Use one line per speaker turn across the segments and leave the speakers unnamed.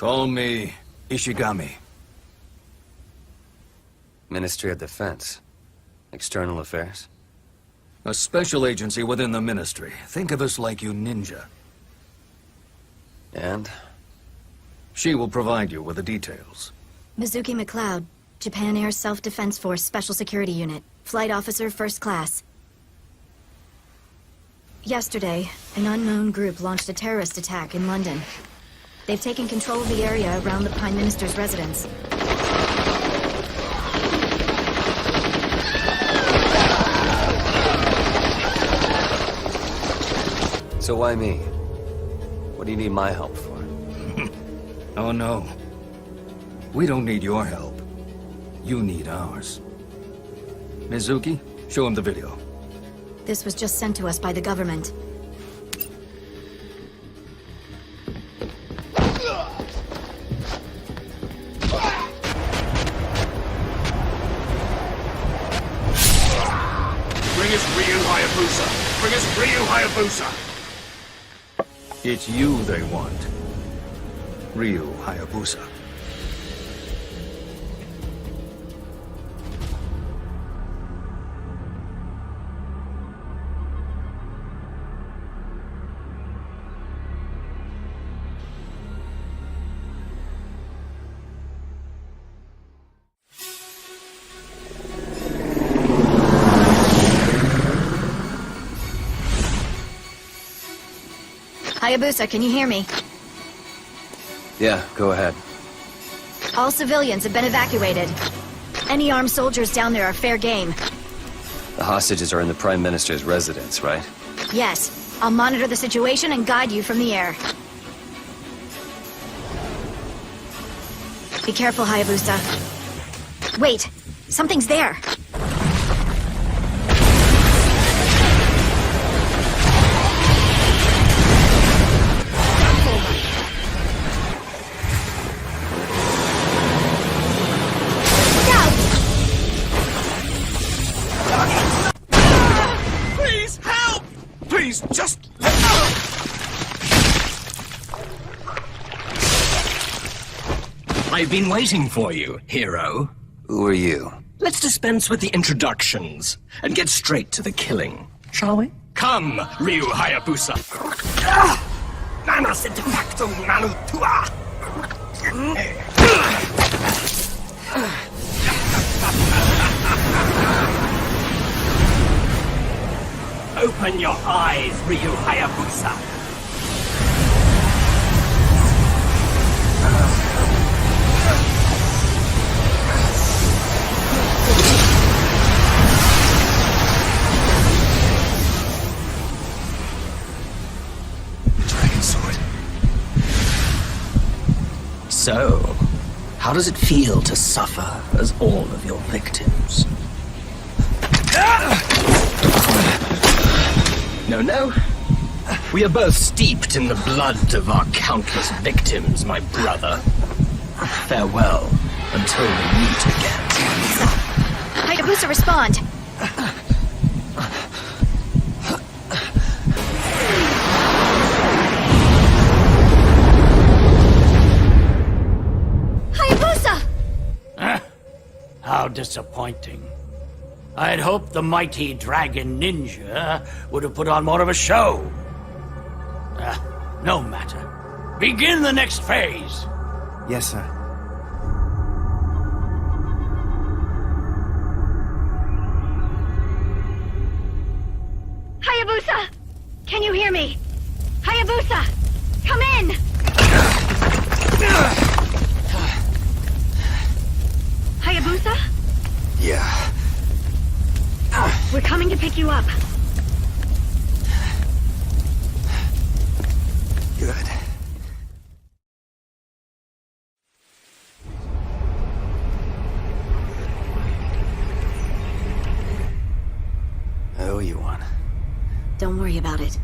Call me Ishigami.
Ministry of Defense. External Affairs.
A special agency within the ministry. Think of us like you ninja.
And?
She will provide you with the details.
Mizuki McLeod, Japan Air Self-Defense Force Special Security Unit. Flight Officer, First Class. Yesterday, an unknown group launched a terrorist attack in London. They've taken control of the area around the Prime Minister's residence.
So why me? What do you need my help for?
Oh no. We don't need your help. You need ours. Mizuki, show him the video.
This was just sent to us by the government.
Bring us Ryu Hayabusa! Bring us Ryu Hayabusa!
It's you they want. Ryu Hayabusa.
Hayabusa, can you hear me?
Yeah, go ahead.
All civilians have been evacuated. Any armed soldiers down there are fair game.
The hostages are in the Prime Minister's residence, right?
Yes. I'll monitor the situation and guide you from the air. Be careful, Hayabusa. Wait! Something's there!
Just...
I've been waiting for you, hero.
Who are you?
Let's dispense with the introductions and get straight to the killing, shall we? Come, Ryu Hayabusa. Nana sed facto manu tua. Open your eyes, Ryu Hayabusa.
Dragon sword.
So, how does it feel to suffer as all of your victims? No. We are both steeped in the blood of our countless victims, my brother. Farewell until we meet again.
Hayabusa, respond! Hayabusa!
How disappointing. I had hoped the mighty dragon ninja would have put on more of a show. No matter. Begin the next phase.
Yes, sir.
Hayabusa! Can you hear me? Hayabusa! Come in! Hayabusa?
Yeah.
We're coming to pick you up.
Good. I owe you one.
Don't worry about it.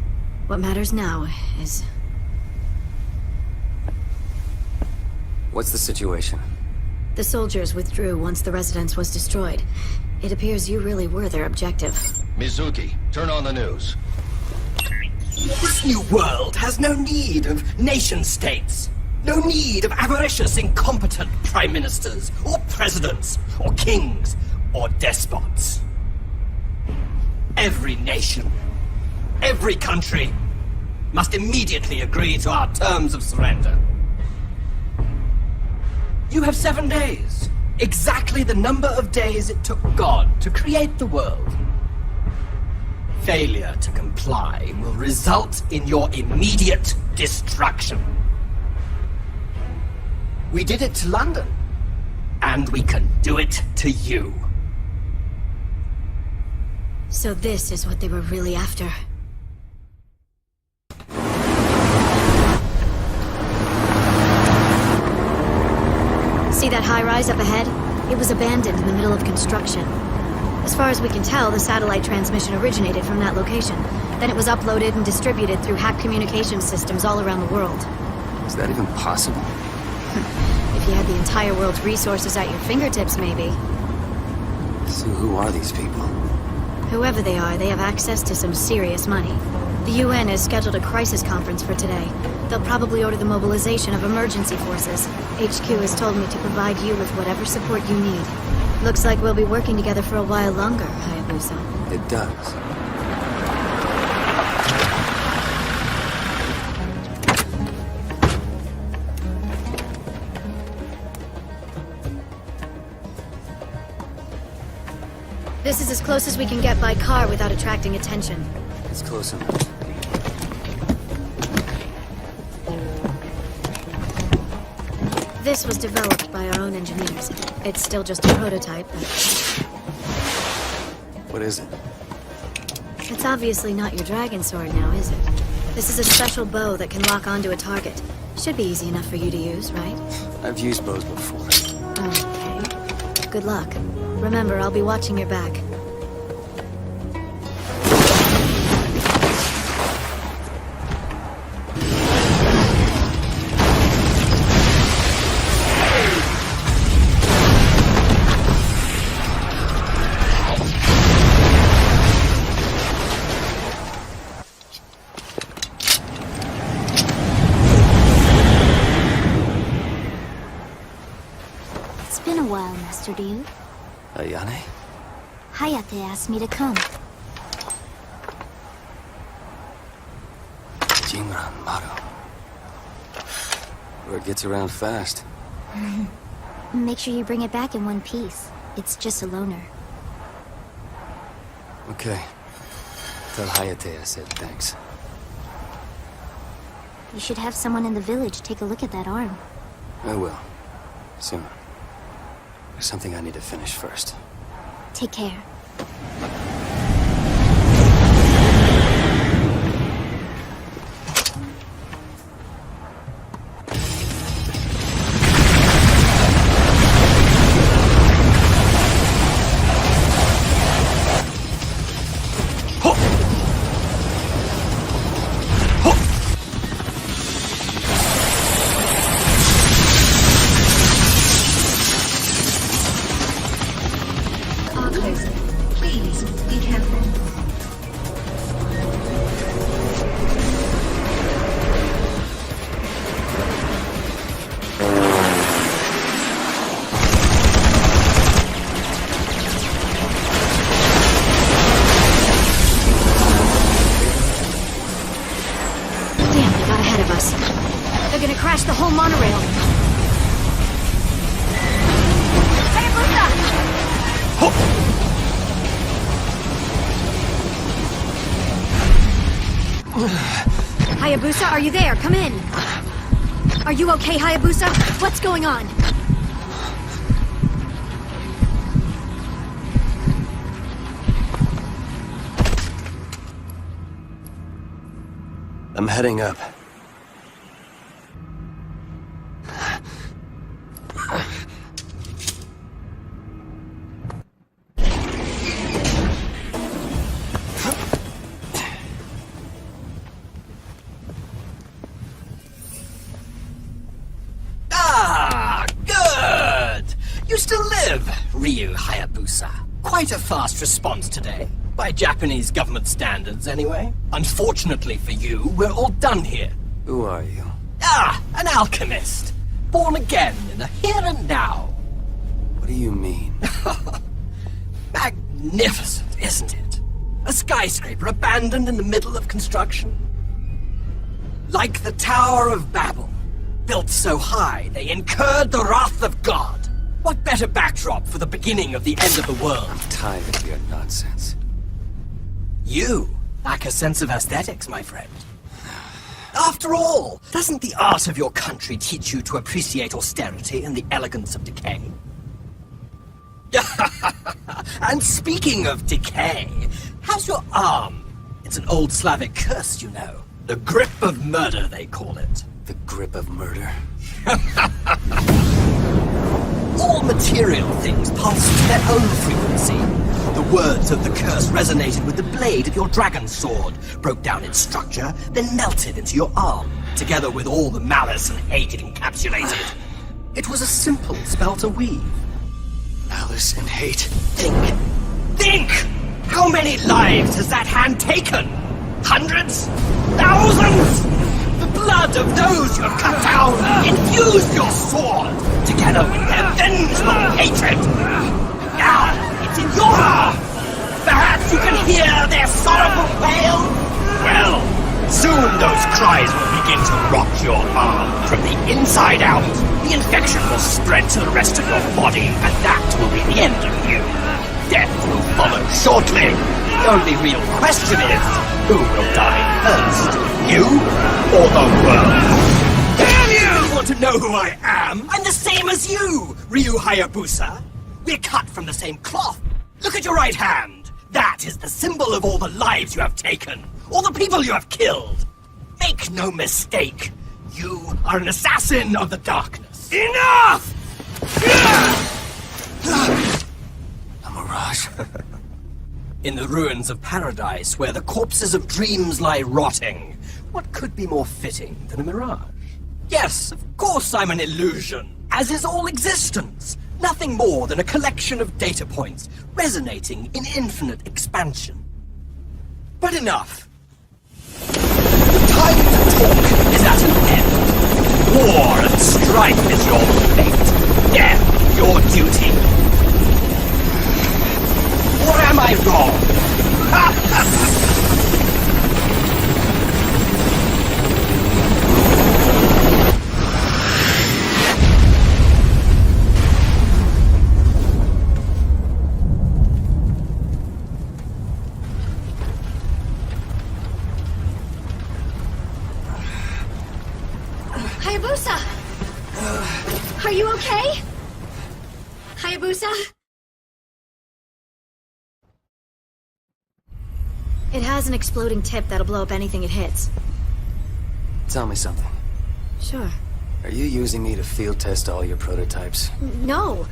What matters now is...
What's the situation?
The soldiers withdrew once the residence was destroyed. It appears you really were their objective.
Mizuki, turn on the news.
This new world has no need of nation-states. No need of avaricious, incompetent prime ministers, or presidents, or kings, or despots. Every nation, every country must immediately agree to our terms of surrender. You have 7 days, exactly the number of days it took God to create the world. Failure to comply will result in your immediate destruction. We did it to London, and we can do it to you.
So this is what they were really after. See that high-rise up ahead? It was abandoned in the middle of construction. As far as we can tell, the satellite transmission originated from that location. Then it was uploaded and distributed through hacked communication systems all around the world.
Is that even possible?
If you had the entire world's resources at your fingertips, maybe.
So who are these people?
Whoever they are, they have access to some serious money. The UN has scheduled a crisis conference for today. They'll probably order the mobilization of emergency forces. HQ has told me to provide you with whatever support you need. Looks like we'll be working together for a while longer, Hayabusa.
It does.
This is as close as we can get by car without attracting attention.
It's close enough.
This was developed by our own engineers. It's still just a prototype, but
What is it?
it's obviously not your dragon sword now, is it? This is a special bow that can lock onto a target. Should be easy enough for you to use, right?
I've used bows before.
Okay. Good luck. Remember, I'll be watching your back.
It's been a while, Master Ryu.
Ayane?
Hayate asked me to come.
Jinran Maru. Word gets around fast.
Make sure you bring it back in one piece. It's just a loaner.
Okay. Tell Hayate I said thanks.
You should have someone in the village take a look at that arm.
I will. Soon. There's something I need to finish first.
Take care.
Please, be careful.
Damn, they got ahead of us. They're gonna crash the whole monorail. Hayabusa, are you there? Come in. Are you okay, Hayabusa? What's going on?
I'm heading up.
Ryu Hayabusa. Quite a fast response today. By Japanese government standards, anyway. Unfortunately for you, we're all done here.
Who are you?
An alchemist. Born again in the here and now.
What do you mean?
Magnificent, isn't it? A skyscraper abandoned in the middle of construction. Like the Tower of Babel. Built so high, they incurred the wrath of God. What better backdrop for the beginning of the end of the world?
I'm tired of your nonsense.
You lack a sense of aesthetics, my friend. After all, doesn't the art of your country teach you to appreciate austerity and the elegance of decay? And speaking of decay, how's your arm? It's an old Slavic curse, you know. The grip of murder, they call it.
The grip of murder?
All material things pulse to their own frequency. The words of the curse resonated with the blade of your dragon sword, broke down in structure, then melted into your arm, together with all the malice and hate it encapsulated. It was a simple spell to weave.
Malice and hate.
Think! Think! How many lives has that hand taken? Hundreds? Thousands? The blood of those you have cut down infused your sword, together with their vengeful hatred. Now, it's in your arm. Perhaps you can hear their sorrowful wail? Well, soon those cries will begin to rot your arm from the inside out. The infection will spread to the rest of your body, and that will be the end of you. Death will follow shortly. The only real question is, who will die first? You or the world? Damn you! You want to know who I am? I'm the same as you, Ryu Hayabusa. We're cut from the same cloth. Look at your right hand. That is the symbol of all the lives you have taken, all the people you have killed. Make no mistake, you are an assassin of the darkness. Enough!
A mirage.
In the ruins of paradise, where the corpses of dreams lie rotting, what could be more fitting than a mirage? Yes, of course I'm an illusion, as is all existence. Nothing more than a collection of data points, resonating in infinite expansion. But enough. The time to talk is at an end. War and strife is your fate. Death, your duty. Or am I wrong?
Hayabusa! Are you okay? Hayabusa? It has an exploding tip that'll blow up anything it hits.
Tell me something.
Sure.
Are you using me to field test all your prototypes?
No.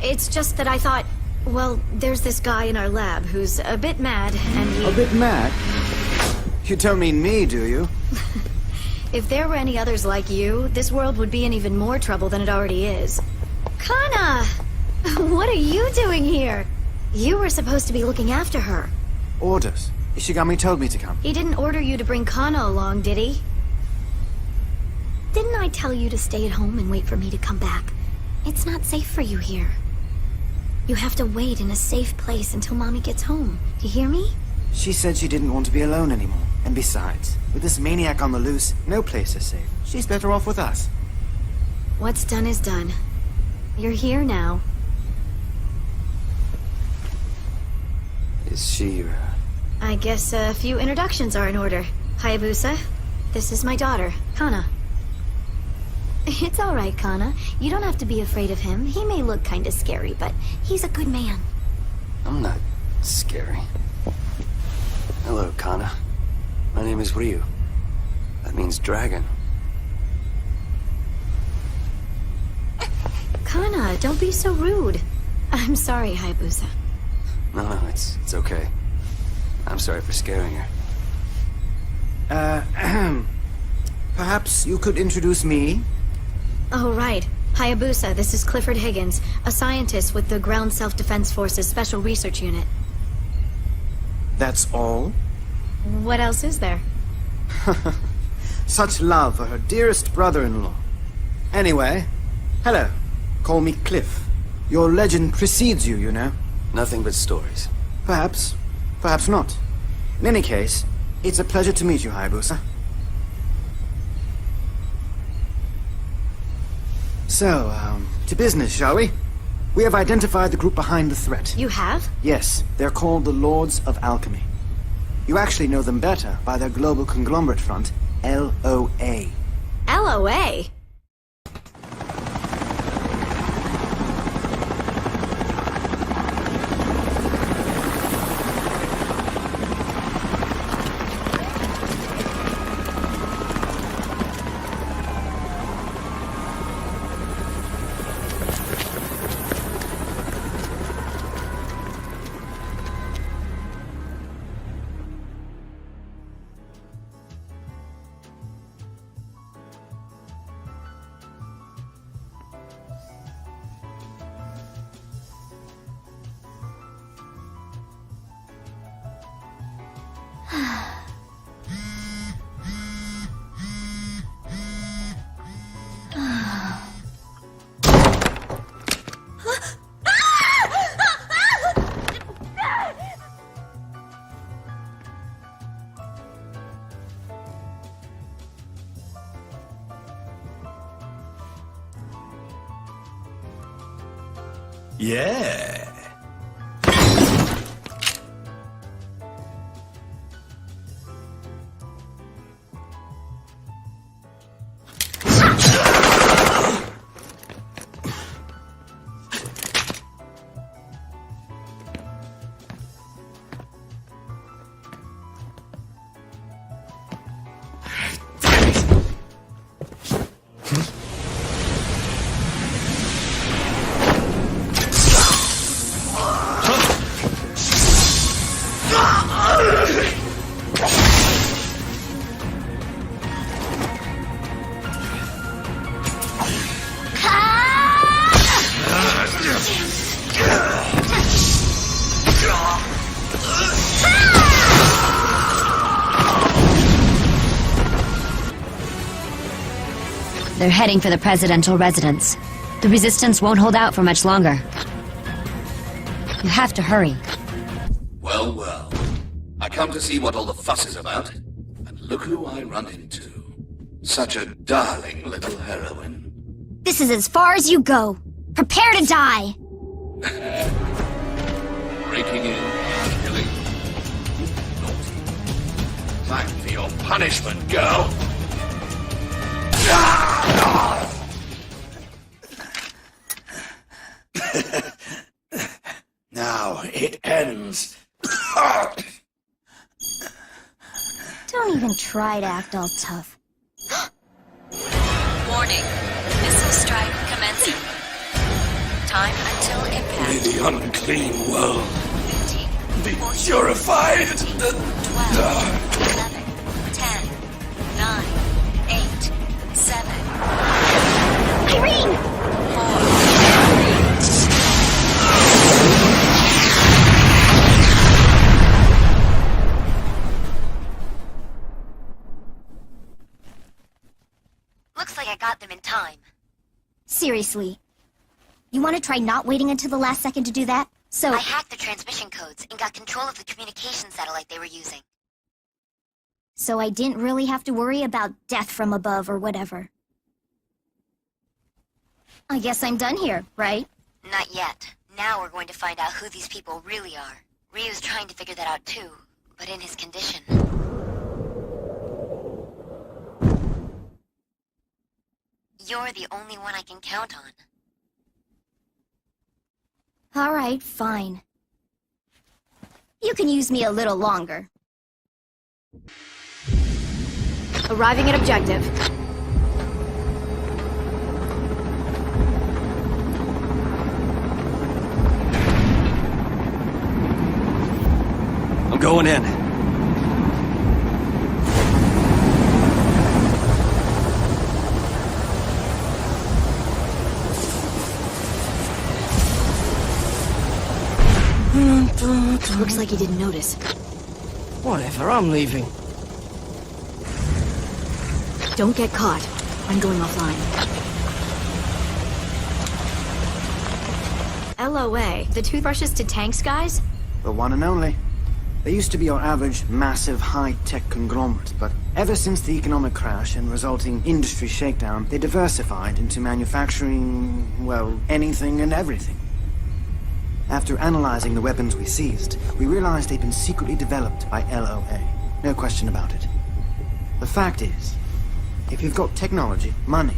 It's just that I thought, well, there's this guy in our lab who's a bit mad, and he...
A bit mad? You don't mean me, do you?
If there were any others like you, this world would be in even more trouble than it already is. Kana! What are you doing here? You were supposed to be looking after her.
Orders. Ishigami told me to come.
He didn't order you to bring Kana along, did he? Didn't I tell you to stay at home and wait for me to come back? It's not safe for you here. You have to wait in a safe place until Mommy gets home. You hear me?
She said she didn't want to be alone anymore. And besides, with this maniac on the loose, no place is safe. She's better off with us.
What's done is done. You're here now.
Is she your...
I guess a few introductions are in order. Hayabusa, this is my daughter, Kana. It's all right, Kana. You don't have to be afraid of him. He may look kinda scary, but he's a good man.
I'm not scary. Hello, Kana. My name is Ryu. That means dragon.
Kana, don't be so rude. I'm sorry, Hayabusa.
No, it's okay. I'm sorry for scaring her.
Perhaps you could introduce me?
Oh, right. Hayabusa, this is Clifford Higgins, a scientist with the Ground Self-Defense Force's Special Research Unit.
That's all?
What else is there?
Such love for her dearest brother-in-law. Anyway, hello. Call me Cliff. Your legend precedes you, you know.
Nothing but stories.
Perhaps. Perhaps not. In any case, it's a pleasure to meet you, Hayabusa. So, to business, shall we? We have identified the group behind the threat.
You have?
Yes, they're called the Lords of Alchemy. You actually know them better by their global conglomerate front, LOA.
LOA?
Yeah.
They're heading for the presidential residence. The resistance won't hold out for much longer. You have to hurry.
Well, well. I come to see what all the fuss is about. And look who I run into. Such a darling little heroine.
This is as far as you go. Prepare to die!
Breaking in, killing. Naughty. Time for your punishment, girl.
Now it ends.
Don't even try to act all tough.
Warning. Missile strike commencing. Time until impact.
May the unclean world
15,
be
14,
purified.
13, 12, 11, 10, 9, 8, 7,
Irene!
4,
Looks like I got them in time. Seriously. You want to try not waiting until the last second to do that? I hacked the transmission codes and got control of the communication satellite they were using. So I didn't really have to worry about death from above or whatever. I guess I'm done here, right? Not yet. Now we're going to find out who these people really are. Ryu's trying to figure that out too, but in his condition. You're the only one I can count on. All right, fine. You can use me a little longer.
Arriving at objective.
I'm going in.
Looks like he didn't notice.
Whatever, I'm leaving.
Don't get caught. I'm going offline. LOA, the toothbrushes to tanks guys?
The one and only. They used to be your average, massive, high-tech conglomerate, but ever since the economic crash and resulting industry shakedown, they diversified into manufacturing, well, anything and everything. After analyzing the weapons we seized, we realized they'd been secretly developed by LOA. No question about it. The fact is, if you've got technology, money,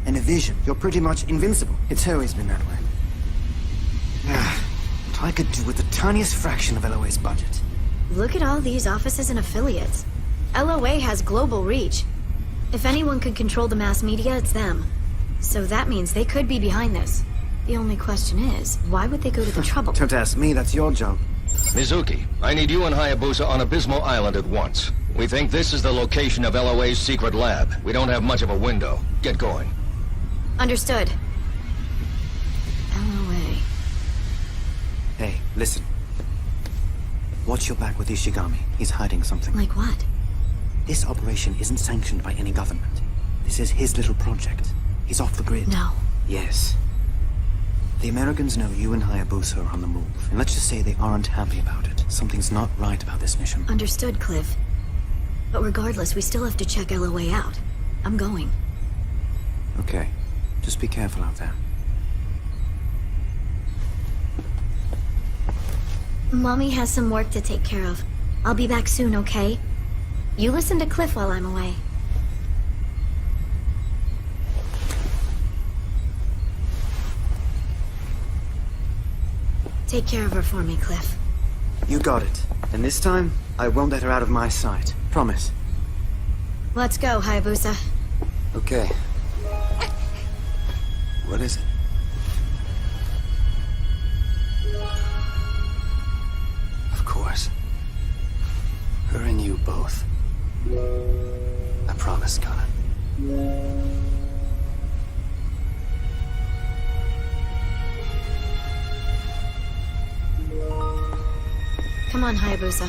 and a vision, you're pretty much invincible. It's always been that way. What I could do with the tiniest fraction of LOA's budget.
Look at all these offices and affiliates. LOA has global reach. If anyone could control the mass media, it's them. So that means they could be behind this. The only question is, why would they go to the trouble?
Don't ask me, that's your job.
Mizuki, I need you and Hayabusa on Abysmal Island at once. We think this is the location of LOA's secret lab. We don't have much of a window. Get going.
Understood. LOA.
Hey, listen. Watch your back with Ishigami. He's hiding something.
Like what?
This operation isn't sanctioned by any government. This is his little project. He's off the grid.
No.
Yes. The Americans know you and Hayabusa are on the move, and let's just say they aren't happy about it. Something's not right about this mission.
Understood, Cliff. But regardless, we still have to check LOA out. I'm going.
Okay. Just be careful out there.
Mommy has some work to take care of. I'll be back soon, okay? You listen to Cliff while I'm away. Take care of her for me, Cliff.
You got it. And this time, I won't let her out of my sight. Promise.
Let's go, Hayabusa.
Okay. What is it? Of course. Her and you both. I promise, Kana.
Come on, Hayabusa.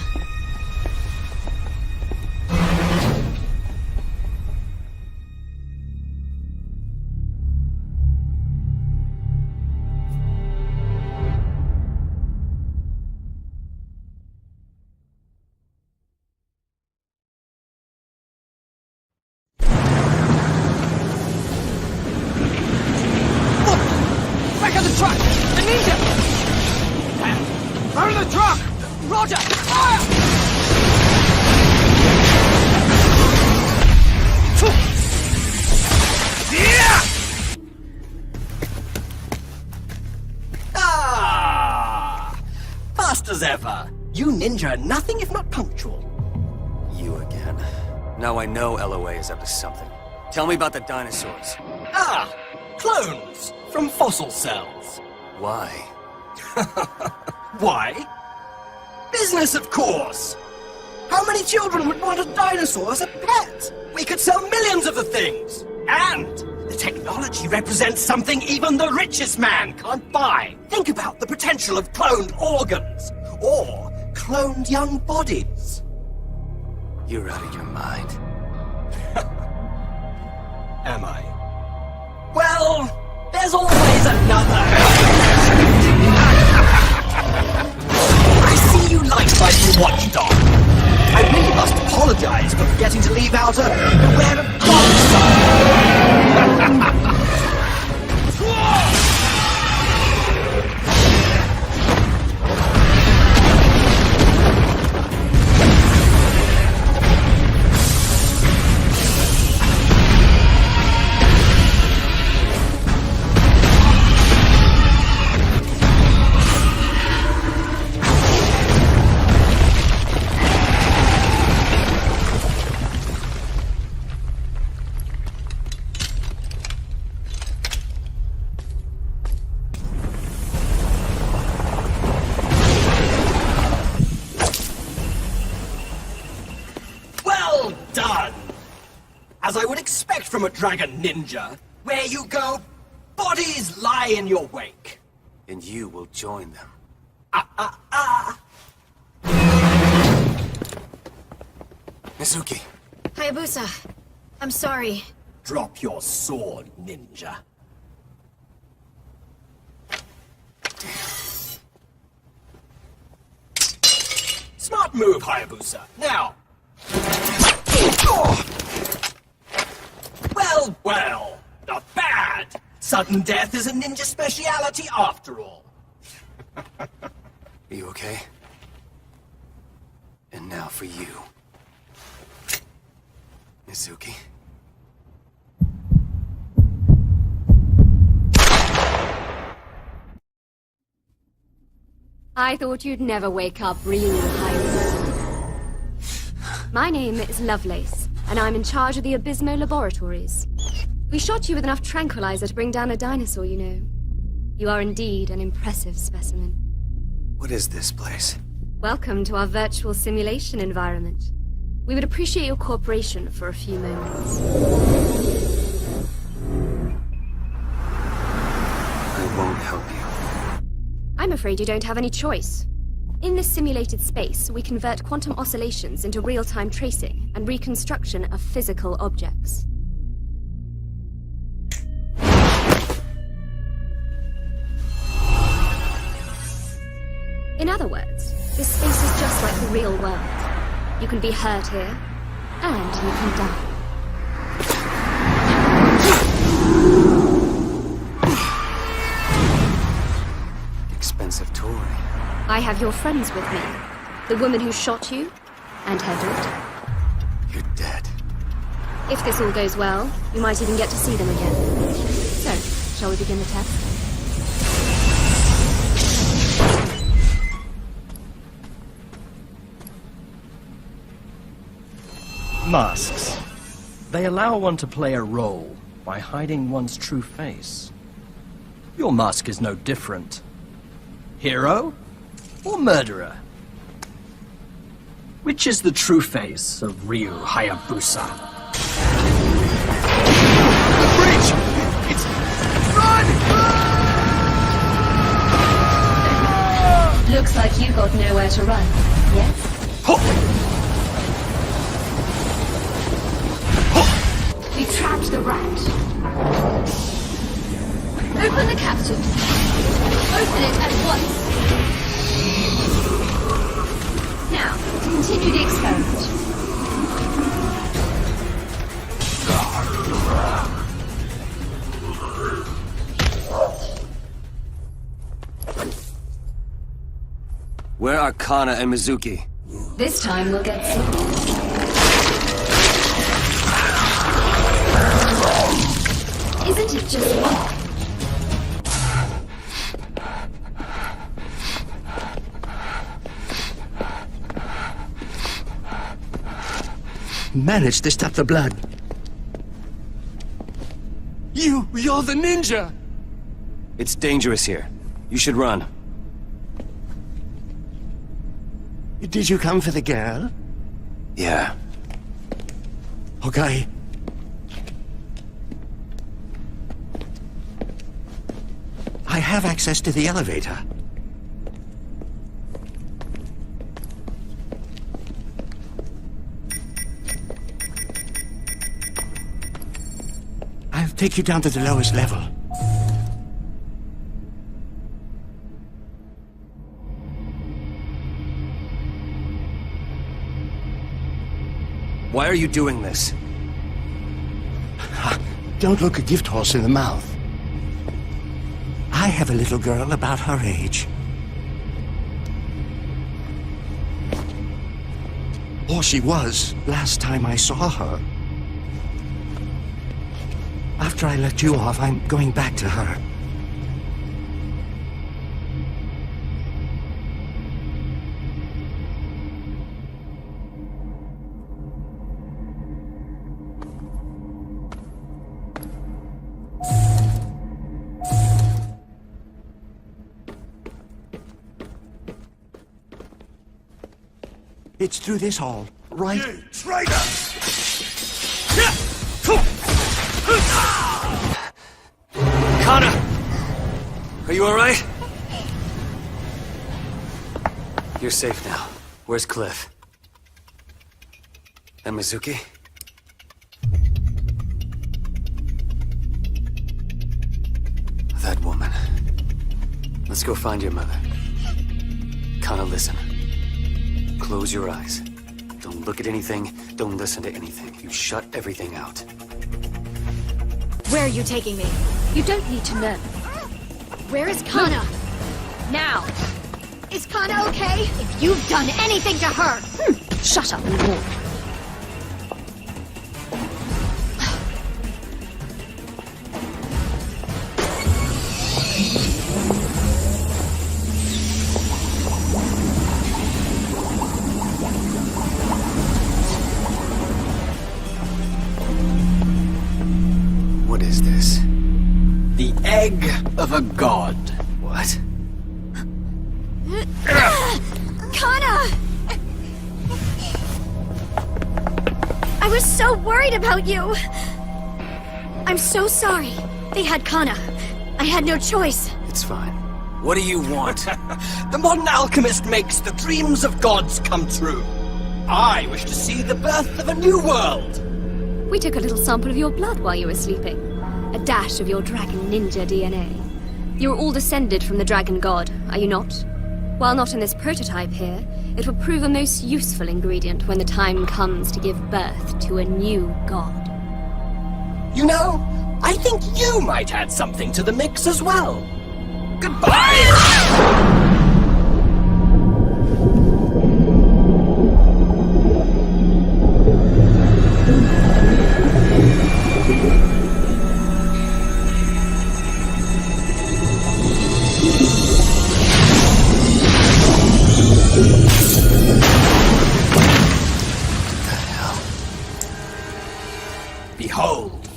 Back of the truck! The ninja! Fire the truck! Roger! Fire! Yeah! Ah! Fast as ever. You ninja are nothing if not punctual.
You again. Now I know LOA is up to something. Tell me about the dinosaurs.
Ah! Clones from fossil cells.
Why?
Why? Business, of course! How many children would want a dinosaur as a pet? We could sell millions of the things! And the technology represents something even the richest man can't buy. Think about the potential of cloned organs, or cloned young bodies.
You're out of your mind.
Am I? Well, there's always another. I see you like my new watchdog. I really must apologize for forgetting to leave out a beware of dogs. As I would expect from a dragon ninja, where you go, bodies lie in your wake.
And you will join them. Mizuki.
Hayabusa, I'm sorry.
Drop your sword, ninja. Smart move, Hayabusa. Now! Well, well. Not bad. Sudden death is a ninja speciality after all.
Are you okay? And now for you. Mizuki.
I thought you'd never wake up, Ryu Hayabusa. My name is Lovelace, and I'm in charge of the Abysmo Laboratories. We shot you with enough tranquilizer to bring down a dinosaur, you know. You are indeed an impressive specimen.
What is this place?
Welcome to our virtual simulation environment. We would appreciate your cooperation for a few moments.
I won't help you.
I'm afraid you don't have any choice. In this simulated space, we convert quantum oscillations into real-time tracing and reconstruction of physical objects. In other words, this space is just like the real world. You can be hurt here, and you can die.
Expensive toy.
I have your friends with me. The woman who shot you, and her daughter.
You're dead.
If this all goes well, you might even get to see them again. So, shall we begin the test?
Masks. They allow one to play a role by hiding one's true face. Your mask is no different. Hero or murderer? Which is the true face of Ryu Hayabusa? The breach! It's... Run!
Looks like you got nowhere to run, yes? We trapped the rat. Open the capsule. Open it at once. Now, to continue the experiment.
Where are Kana and Mizuki?
This time we'll get sick. Isn't it just wrong?
Managed to stop the blood. You're the ninja!
It's dangerous here. You should run.
Did you come for the girl?
Yeah.
Okay. I have access to the elevator. I'll take you down to the lowest level.
Why are you doing this?
Don't look a gift horse in the mouth. I have a little girl about her age. Or she was last time I saw her. After I let you off, I'm going back to her. It's through this hall, right?
You traitor!
Kana! Are you alright? You're safe now. Where's Cliff? And Mizuki? That woman. Let's go find your mother. Kana, listen. Close your eyes. Don't look at anything, don't listen to anything. You shut everything out.
Where are you taking me?
You don't need to know.
Where is Kana?
Now!
Is Kana okay? If you've done anything to her!
Shut up and walk.
What is this?
The egg of a god.
What?
Kana! I was so worried about you! I'm so sorry. They had Kana. I had no choice.
It's fine.
What do you want? The modern alchemist makes the dreams of gods come true. I wish to see the birth of a new world.
We took a little sample of your blood while you were sleeping. A dash of your dragon ninja DNA. You're all descended from the dragon god, are you not? While not in this prototype here, it will prove a most useful ingredient when the time comes to give birth to a new god.
You know, I think you might add something to the mix as well. Goodbye! Behold,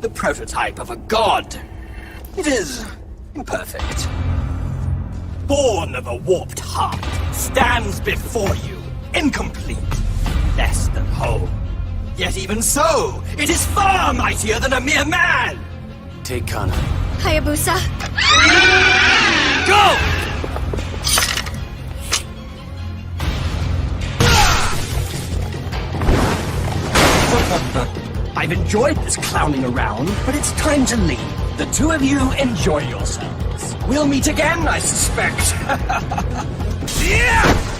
the prototype of a god. It is imperfect. Born of a warped heart, stands before you, incomplete, less than whole. Yet even so, it is far mightier than a mere man!
Take Kana.
Hayabusa?
Go! I've enjoyed this clowning around, but it's time to leave. The two of you enjoy yourselves. We'll meet again, I suspect. Yeah!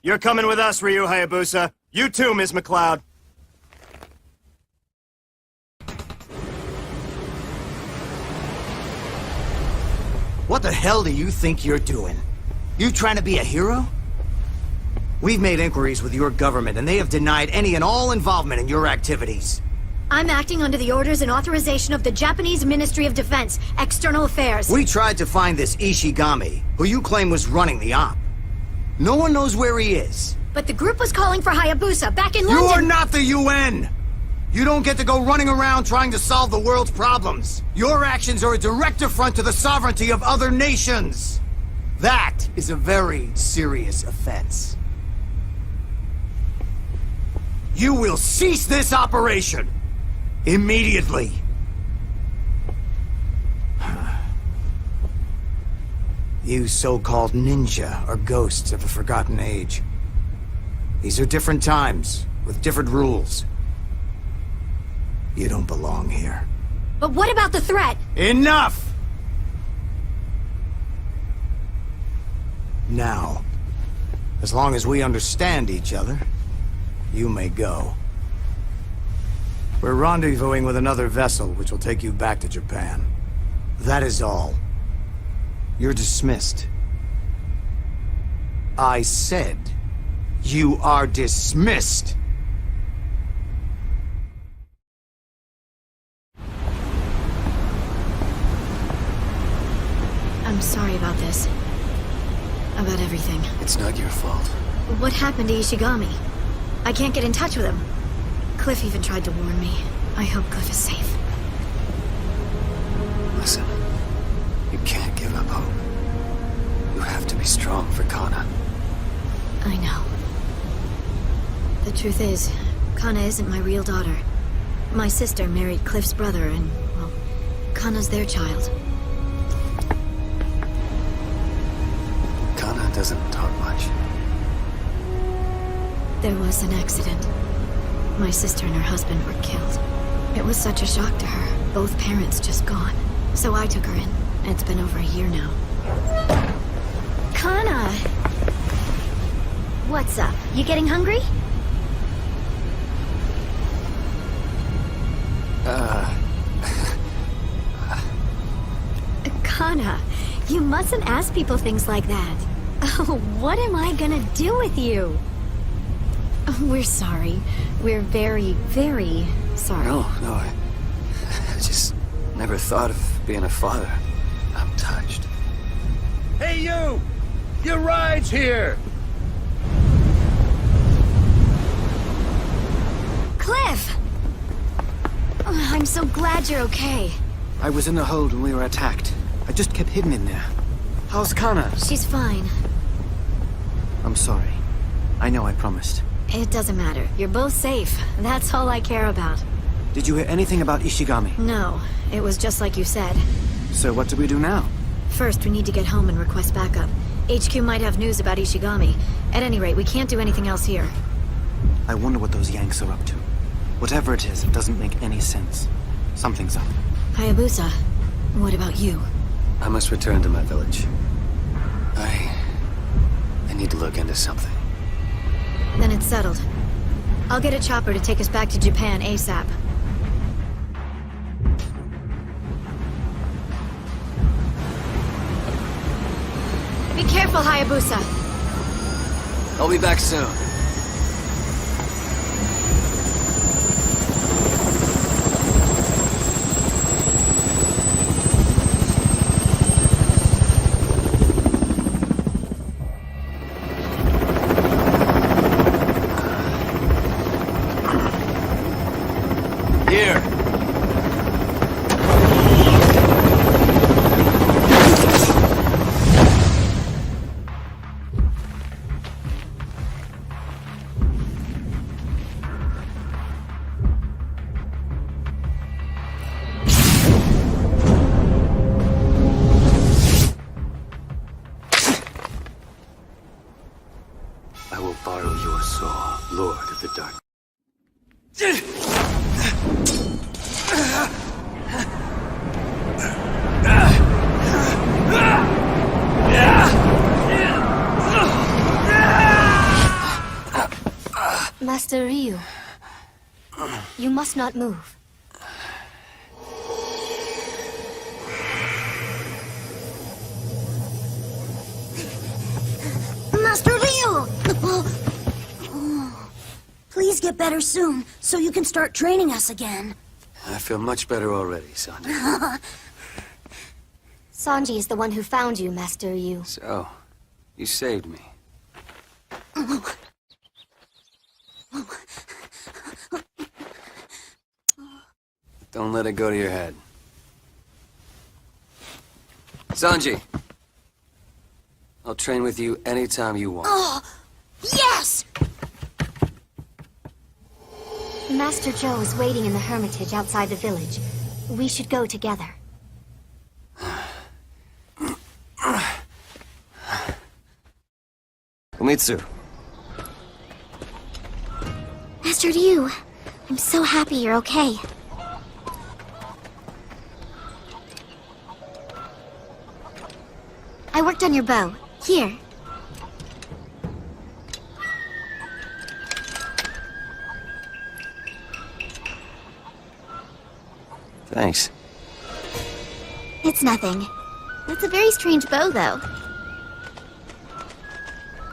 You're coming with us, Ryu Hayabusa. You too, Ms. McLeod.
What the hell do you think you're doing? You trying to be a hero? We've made inquiries with your government, and they have denied any and all involvement in your activities.
I'm acting under the orders and authorization of the Japanese Ministry of Defense, External Affairs.
We tried to find this Ishigami, who you claim was running the op. No one knows where he is.
But the group was calling for Hayabusa back in London.
You are not the UN! You don't get to go running around trying to solve the world's problems. Your actions are a direct affront to the sovereignty of other nations. That is a very serious offense. You will cease this operation immediately. You so-called ninja are ghosts of a forgotten age. These are different times, with different rules. You don't belong here.
But what about the threat?
Enough! Now, as long as we understand each other, you may go. We're rendezvousing with another vessel, which will take you back to Japan. That is all. You're dismissed. I said You are dismissed.
I'm sorry about this. About everything.
It's not your fault.
What happened to Ishigami? I can't get in touch with him. Cliff even tried to warn me. I hope Cliff is safe.
Listen, you can't give up hope. You have to be strong for Kana.
I know. The truth is, Kana isn't my real daughter. My sister married Cliff's brother and, well, Kana's their child.
Kana doesn't talk much.
There was an accident. My sister and her husband were killed. It was such a shock to her. Both parents just gone. So I took her in. It's been over a year now. Kana! What's up? You getting hungry? Kana, you mustn't ask people things like that. Oh, what am I gonna do with you? We're sorry. We're very, very sorry.
No, I just never thought of being a father. I'm touched.
Hey, you! Your ride's here!
Cliff! Oh, I'm so glad you're okay.
I was in the hold when we were attacked. I just kept hidden in there. How's Kana?
She's fine.
I'm sorry. I know I promised.
It doesn't matter. You're both safe. That's all I care about.
Did you hear anything about Ishigami?
No. It was just like you said.
So what do we do now?
First, we need to get home and request backup. HQ might have news about Ishigami. At any rate, we can't do anything else here.
I wonder what those Yanks are up to. Whatever it is, it doesn't make any sense. Something's up.
Hayabusa, what about you?
I must return to my village. I need to look into something.
Then it's settled. I'll get a chopper to take us back to Japan ASAP. Be careful, Hayabusa.
I'll be back soon. I will borrow your soul, Lord of the Dark.
Master Ryu, you must not move.
Master Ryu! Please get better soon, so you can start training us again.
I feel much better already, Sanji.
Sanji is the one who found you, Master Ryu.
So, you saved me. Don't let it go to your head. Sanji! I'll train with you anytime you want.
Oh, yes!
Master Joe is waiting in the hermitage outside the village. We should go together.
Umitsu.
Master Ryu, I'm so happy you're okay. I worked on your bow. Here.
Thanks.
It's nothing. It's a very strange bow, though.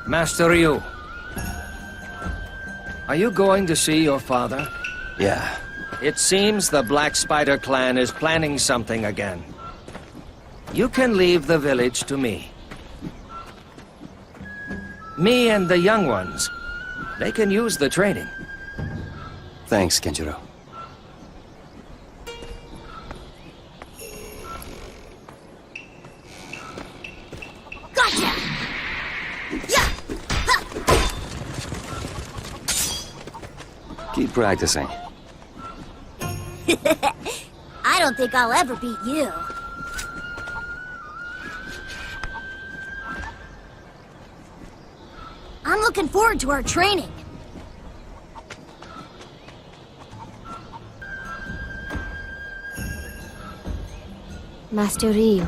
Master Ryu,
Are you going to see your father?
Yeah.
It seems the Black Spider clan is planning something again. You can leave the village to me. Me and the young ones. They can use the training.
Thanks, Kenjiro.
Gotcha! Yeah!
Keep practicing.
I don't think I'll ever beat you. I'm looking forward to our training.
Master Ryu.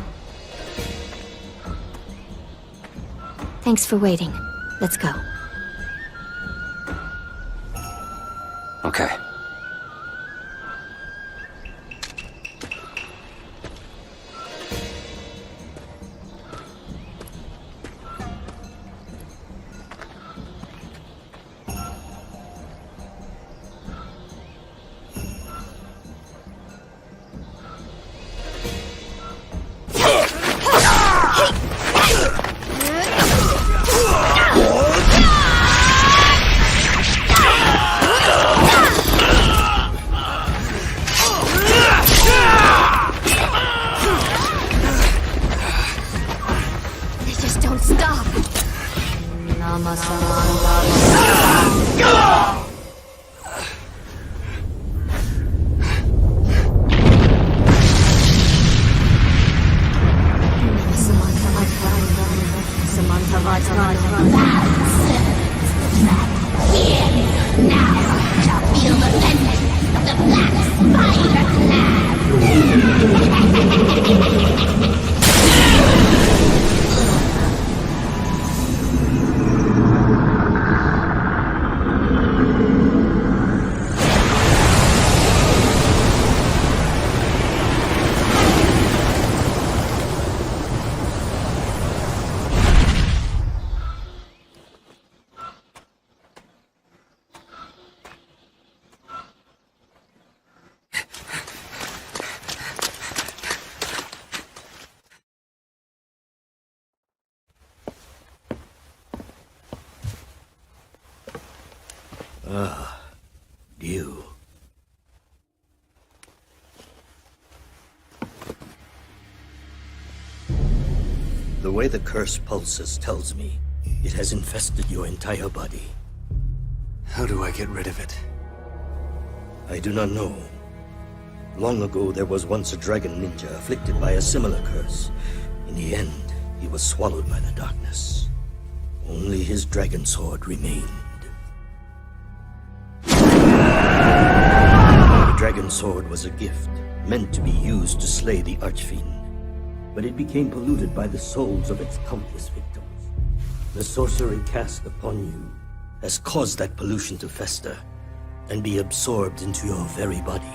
Thanks for waiting. Let's go.
Okay.
You. The way the curse pulses tells me it has infested your entire body.
How do I get rid of it?
I do not know. Long ago, there was once a dragon ninja afflicted by a similar curse. In the end, he was swallowed by the darkness. Only his dragon sword remained. The dragon sword was a gift, meant to be used to slay the archfiend. But it became polluted by the souls of its countless victims. The sorcery cast upon you has caused that pollution to fester and be absorbed into your very body.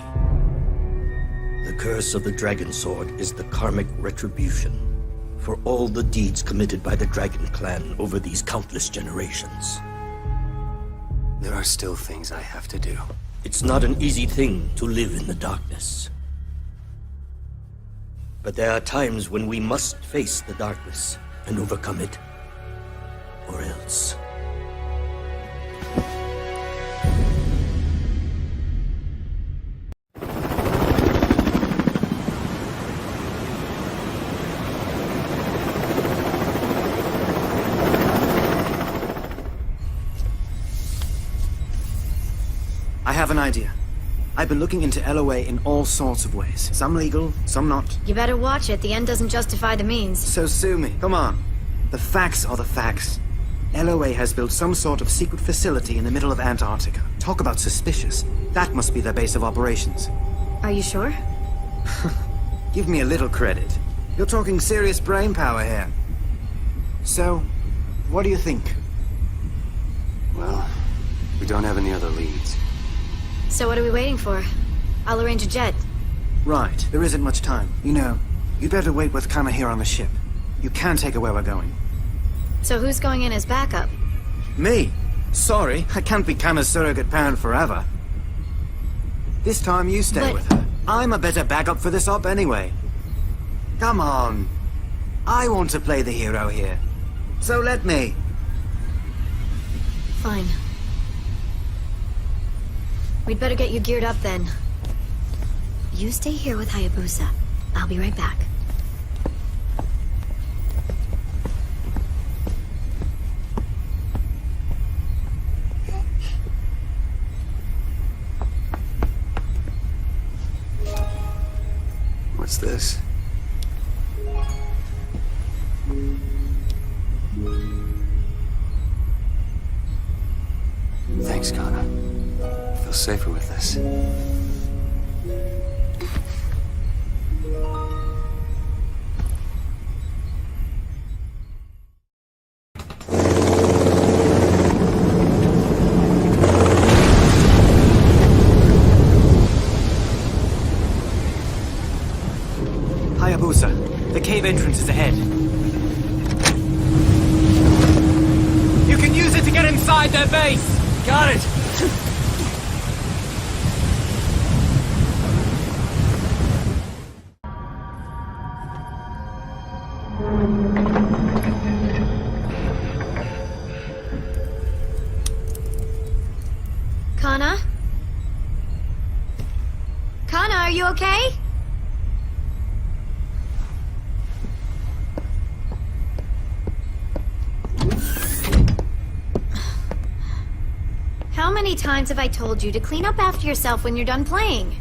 The curse of the dragon sword is the karmic retribution for all the deeds committed by the Dragon Clan over these countless generations.
There are still things I have to do.
It's not an easy thing to live in the darkness. But there are times when we must face the darkness and overcome it, or else.
I have an idea. I've been looking into LOA in all sorts of ways. Some legal, some not.
You better watch it. The end doesn't justify the means.
So sue me. Come on. The facts are the facts. LOA has built some sort of secret facility in the middle of Antarctica. Talk about suspicious. That must be their base of operations.
Are you sure?
Give me a little credit. You're talking serious brain power here. So, what do you think?
Well, we don't have any other leads.
So what are we waiting for? I'll arrange a jet.
Right. There isn't much time. You know, you'd better wait with Kana here on the ship. You can't take her where we're going.
So who's going in as backup?
Me? Sorry, I can't be Kana's surrogate parent forever. This time you stay with her. I'm a better backup for this op anyway. Come on. I want to play the hero here. So let me.
Fine. We'd better get you geared up then. You stay here with Hayabusa. I'll be right back.
What's this? Thanks, Kana. I feel safer with this.
Hayabusa, the cave entrance is ahead. You can use it to get inside their base! Got it!
Kana? Kana, are you okay? How many times have I told you to clean up after yourself when you're done playing?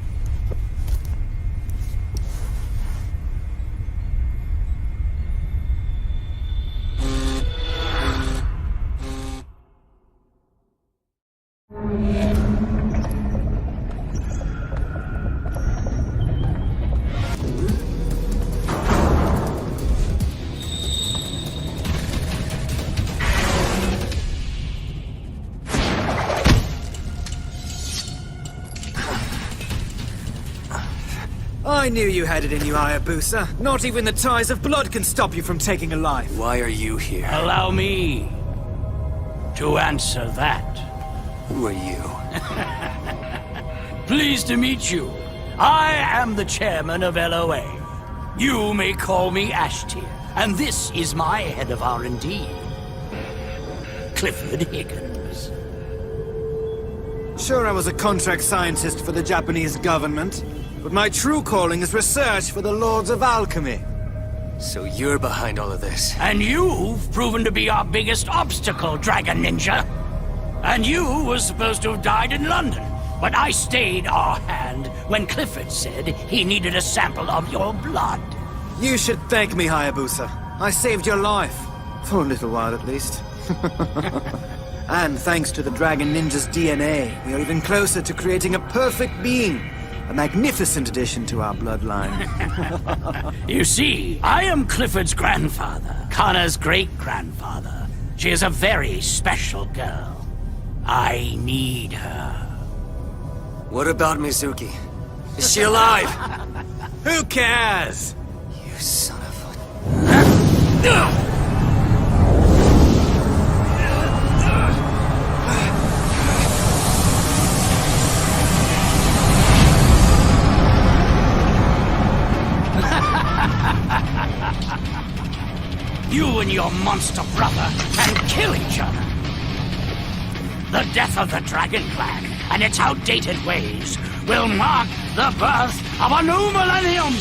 I knew you had it in you, Hayabusa. Not even the ties of blood can stop you from taking a life.
Why are you here?
Allow me to answer that.
Who are you?
Pleased to meet you. I am the chairman of LOA. You may call me Ashtier, and this is my head of R&D, Clifford Higgins.
Sure, I was a contract scientist for the Japanese government, but my true calling is research for the Lords of Alchemy.
So you're behind all of this.
And you've proven to be our biggest obstacle, Dragon Ninja. And you were supposed to have died in London, but I stayed our hand when Clifford said he needed a sample of your blood.
You should thank me, Hayabusa. I saved your life. For a little while, at least. And thanks to the Dragon Ninja's DNA, we are even closer to creating a perfect being. A magnificent addition to our bloodline.
You see, I am Clifford's grandfather, Kana's great-grandfather. She is a very special girl. I need her.
What about Mizuki? Is she alive?
Who cares?
You son of a...
You and your monster brother can kill each other. The death of the Dragon Clan and its outdated ways will mark the birth of a new millennium.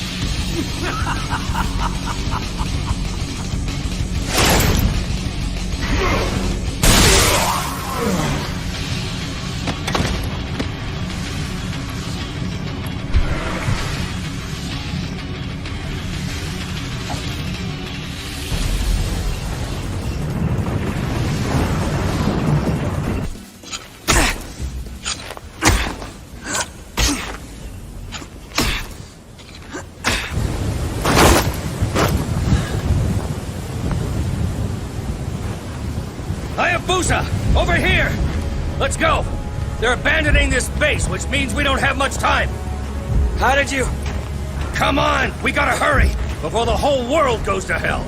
Hayabusa! Over here! Let's go! They're abandoning this base, which means we don't have much time.
How did you...
Come on! We gotta hurry! Before the whole world goes to hell!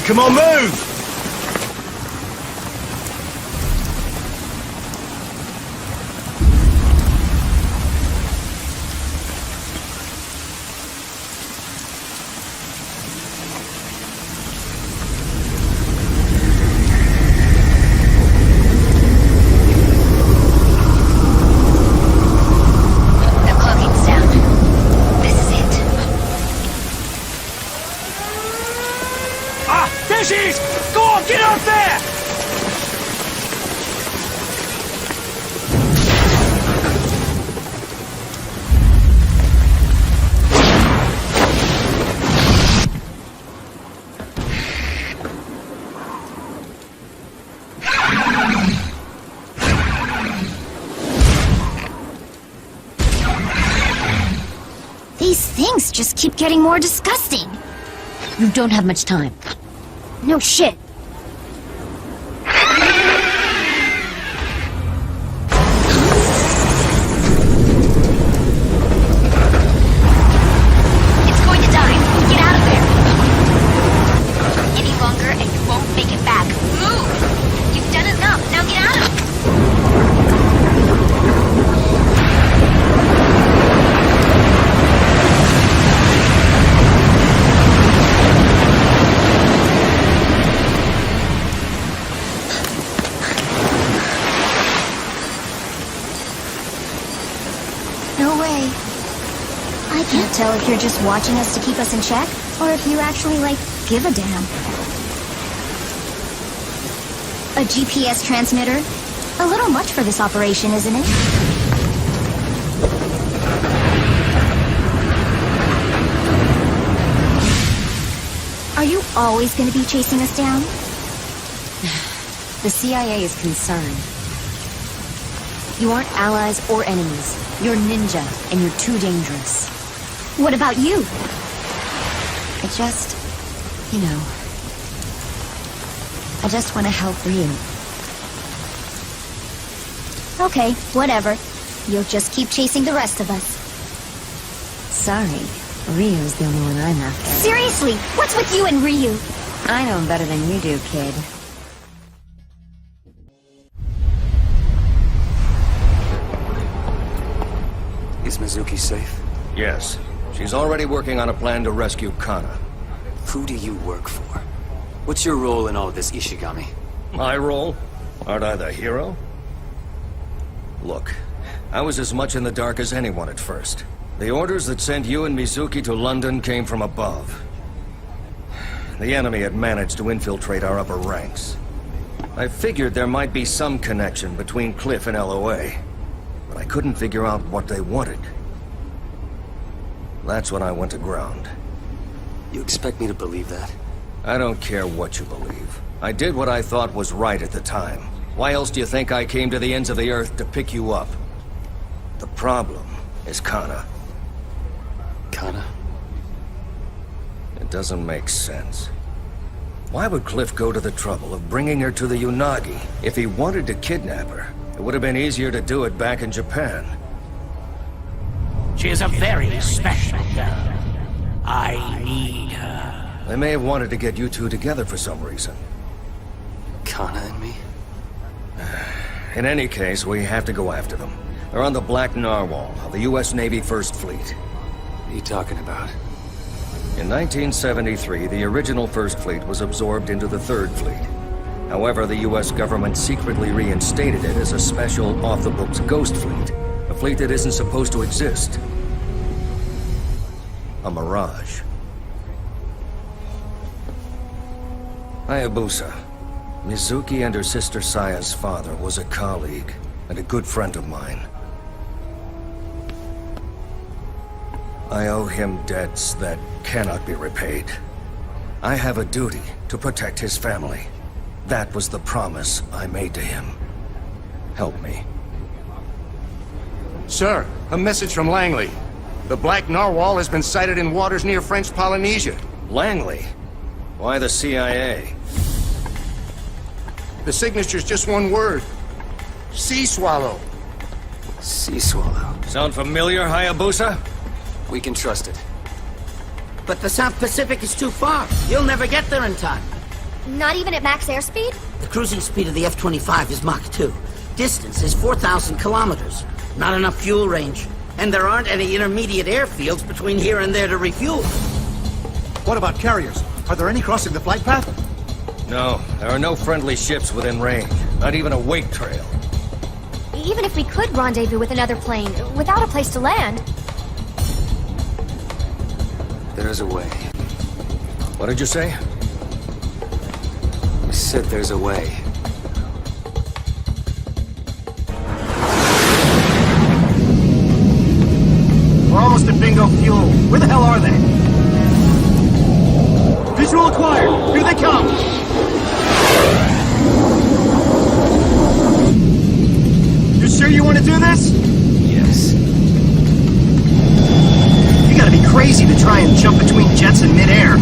come on, move!
Go on, get up there!
These things just keep getting more disgusting.
You don't have much time.
No shit. It's going to die. Get out of there. Any longer and you won't make it back. Move! You've done enough. Now get out of it. I can't tell if you're just watching us to keep us in check, or if you actually, give a damn. A GPS transmitter? A little much for this operation, isn't it? Are you always going to be chasing us down?
The CIA is concerned. You aren't allies or enemies. You're ninja, and you're too dangerous.
What about you?
I just... I just want to help Ryu.
Okay, whatever. You'll just keep chasing the rest of us.
Sorry, Ryu's the only one I'm after.
Seriously, what's with you and Ryu?
I know him better than you do, kid.
Is Mizuki safe?
Yes. She's already working on a plan to rescue Kana.
Who do you work for? What's your role in all of this, Ishigami?
My role? Aren't I the hero? Look, I was as much in the dark as anyone at first. The orders that sent you and Mizuki to London came from above. The enemy had managed to infiltrate our upper ranks. I figured there might be some connection between Cliff and LOA, but I couldn't figure out what they wanted. That's when I went to ground.
You expect me to believe that?
I don't care what you believe. I did what I thought was right at the time. Why else do you think I came to the ends of the earth to pick you up? The problem is Kana.
Kana?
It doesn't make sense. Why would Cliff go to the trouble of bringing her to the Unagi? If he wanted to kidnap her, it would have been easier to do it back in Japan.
She is a very special girl. I need her.
They may have wanted to get you two together for some reason.
Kana and me?
In any case, we have to go after them. They're on the Black Narwhal of the U.S. Navy First Fleet.
What are you talking about?
In 1973, the original First Fleet was absorbed into the Third Fleet. However, the U.S. government secretly reinstated it as a special, off-the-books ghost fleet. A fleet that isn't supposed to exist. A mirage. Hayabusa. Mizuki and her sister Saya's father was a colleague and a good friend of mine. I owe him debts that cannot be repaid. I have a duty to protect his family. That was the promise I made to him. Help me.
Sir, a message from Langley. The Black Narwhal has been sighted in waters near French Polynesia.
Langley? Why the CIA?
The signature's just one word. Sea swallow.
Sea swallow.
Sound familiar, Hayabusa?
We can trust it.
But the South Pacific is too far. You'll never get there in time.
Not even at max airspeed?
The cruising speed of the F-25 is Mach 2. Distance is 4,000 kilometers. Not enough fuel range. And there aren't any intermediate airfields between here and there to refuel.
What about carriers? Are there any crossing the flight path?
No, there are no friendly ships within range. Not even a wake trail.
Even if we could rendezvous with another plane, without a place to land...
There's a way.
What did you say?
I said there's a way.
We're almost at bingo fuel. Where the hell are they? Visual acquired. Here they come. You sure you want to do this?
Yes.
You gotta be crazy to try and jump between jets in midair.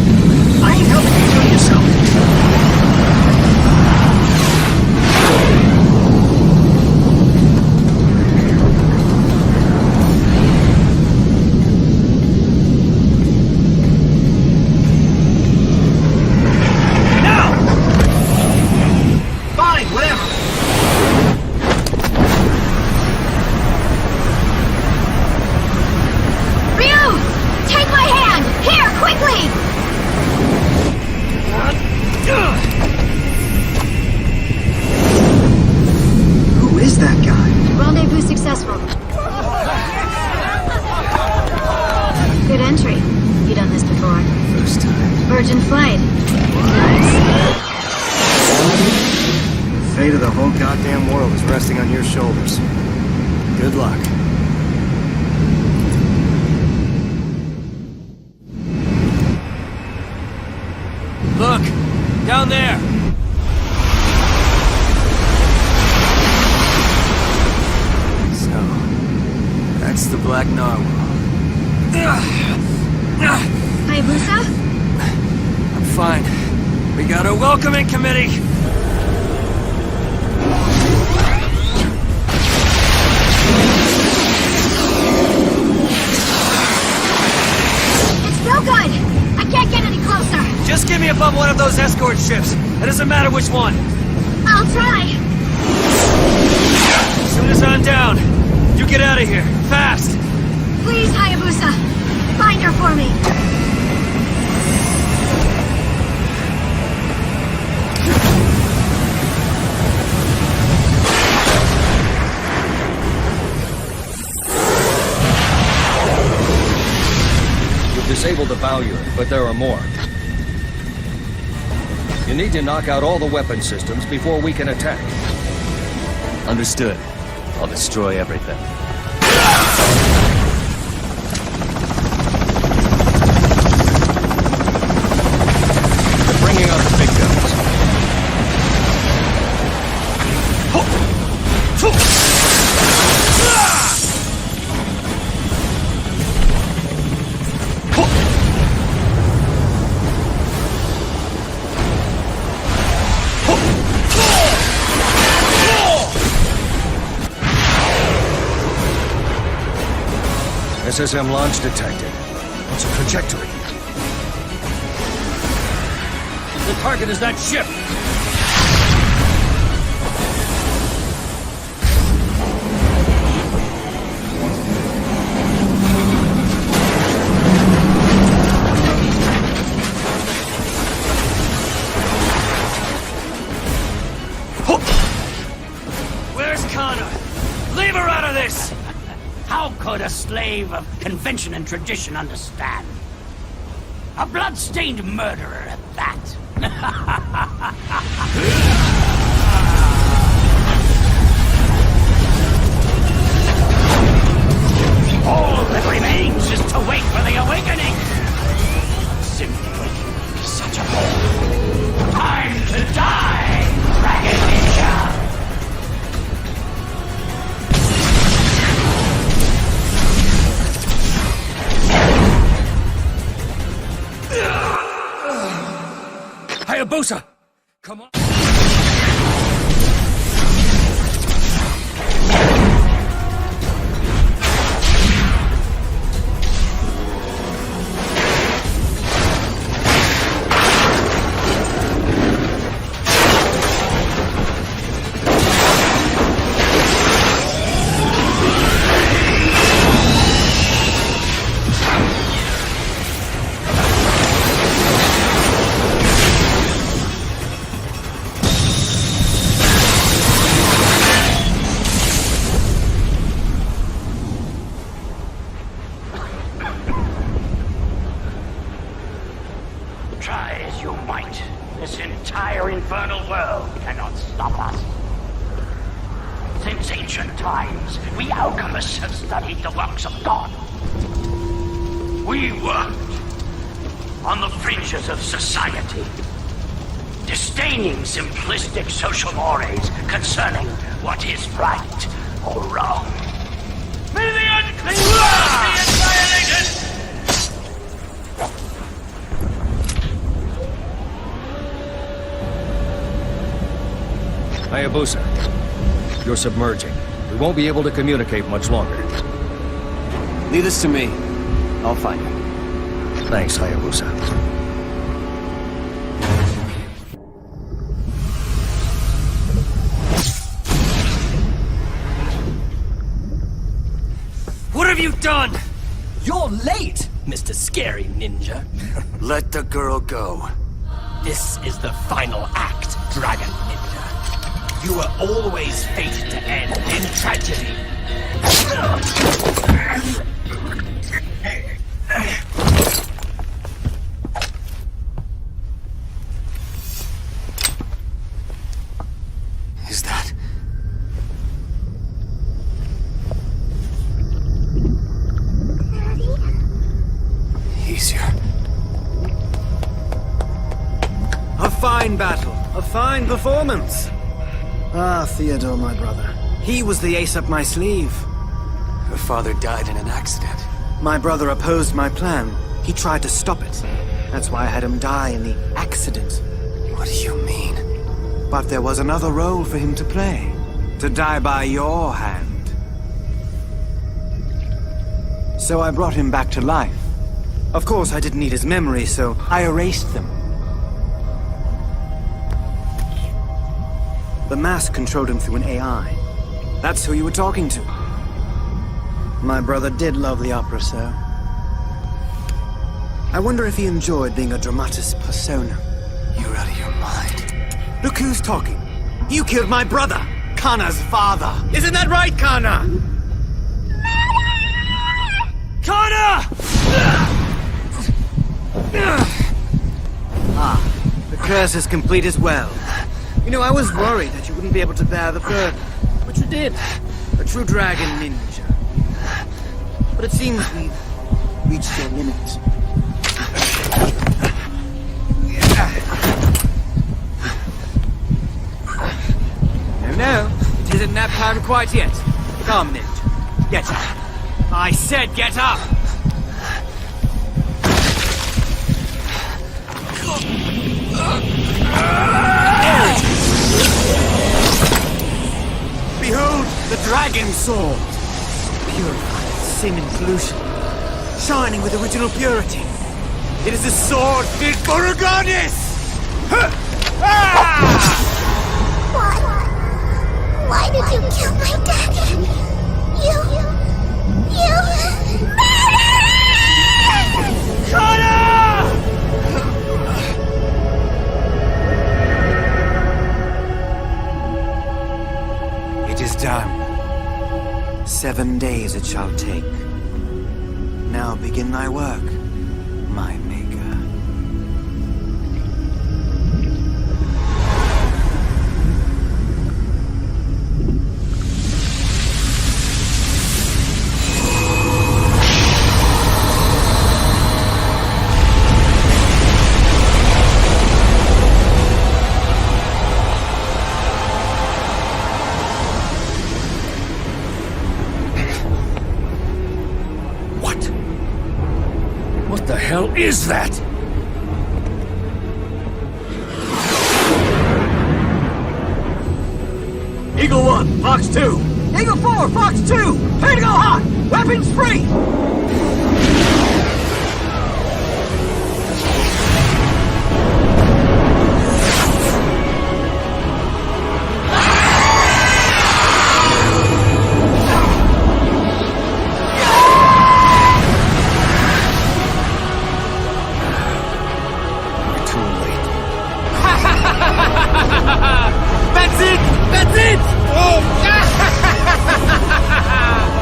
I ain't helping you kill yourself. Good luck.
Look! Down there!
So, that's the Black Narwhal.
Hayabusa?
I'm fine. We got a welcoming committee! Just get me above one of those escort ships. It doesn't matter which one.
I'll try.
As soon as I'm down, you get out of here. Fast.
Please, Hayabusa. Find her for me.
You've disabled the bow unit, but there are more. You need to knock out all the weapon systems before we can attack.
Understood. I'll destroy everything.
They're bringing out the big guns. SSM launch detected. What's a trajectory?
The target is that ship! Where's Connor? Leave her out of this!
How could a slave of convention and tradition understand? A blood-stained murderer at that. All that remains is to wait for the awakening. Simply such a bore. Time to die, Dragon Ninja!
Hayabusa! Come on!
you might, this entire infernal world cannot stop us. Since ancient times, we alchemists have studied the works of God. We worked on the fringes of society, disdaining simplistic social mores concerning what is right or wrong. May the unclean world be annihilated!
Hayabusa, you're submerging. We won't be able to communicate much longer.
Leave this to me. I'll find you.
Thanks, Hayabusa.
What have you done?
You're late, Mr. Scary Ninja.
Let the girl go.
This is the final act, Dragon Ninja. You were always fated to end in tragedy.
Is that... easier?
A fine battle. A fine performance. Ah, Theodore, my brother. He was the ace up my sleeve.
Her father died in an accident.
My brother opposed my plan. He tried to stop it. That's why I had him die in the accident.
What do you mean?
But there was another role for him to play. To die by your hand. So I brought him back to life. Of course, I didn't need his memory, so I erased them. The mask controlled him through an AI. That's who you were talking to. My brother did love the opera, sir. I wonder if he enjoyed being a dramatis persona.
You're out of your mind.
Look who's talking. You killed my brother, Kana's father. Isn't that right, Kana? Kana! Ah, the curse is complete as well. You know, I was worried that you wouldn't be able to bear the burden. But you did. A true dragon ninja. But it seems we've reached your limit. No, it isn't nap time quite yet. Come, ninja. Get up. I said get up! Behold the dragon sword! Purified sin and pollution, shining with original purity. It is a sword fit for a goddess!
Why did you kill my daddy? You murderer!
Connor! It is done. 7 days it shall take. Now begin thy work, my maker.
What the hell is that?
Eagle 1, Fox 2. Eagle 4, Fox 2. Clear to go hot. Weapons free.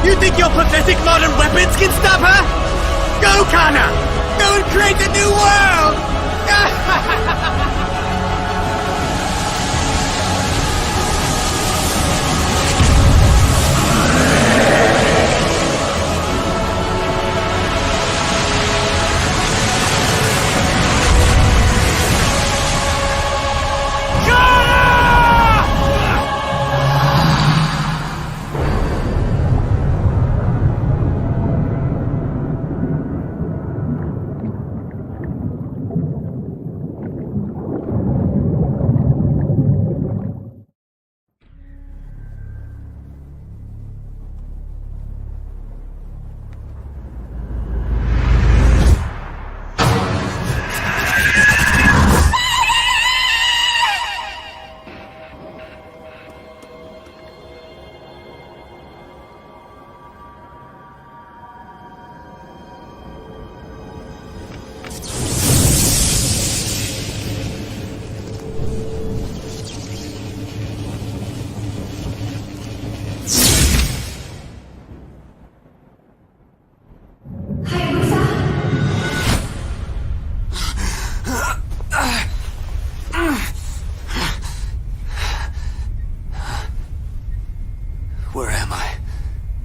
You think your pathetic modern weapons can stop her? Go, Kana! Go and create a new world!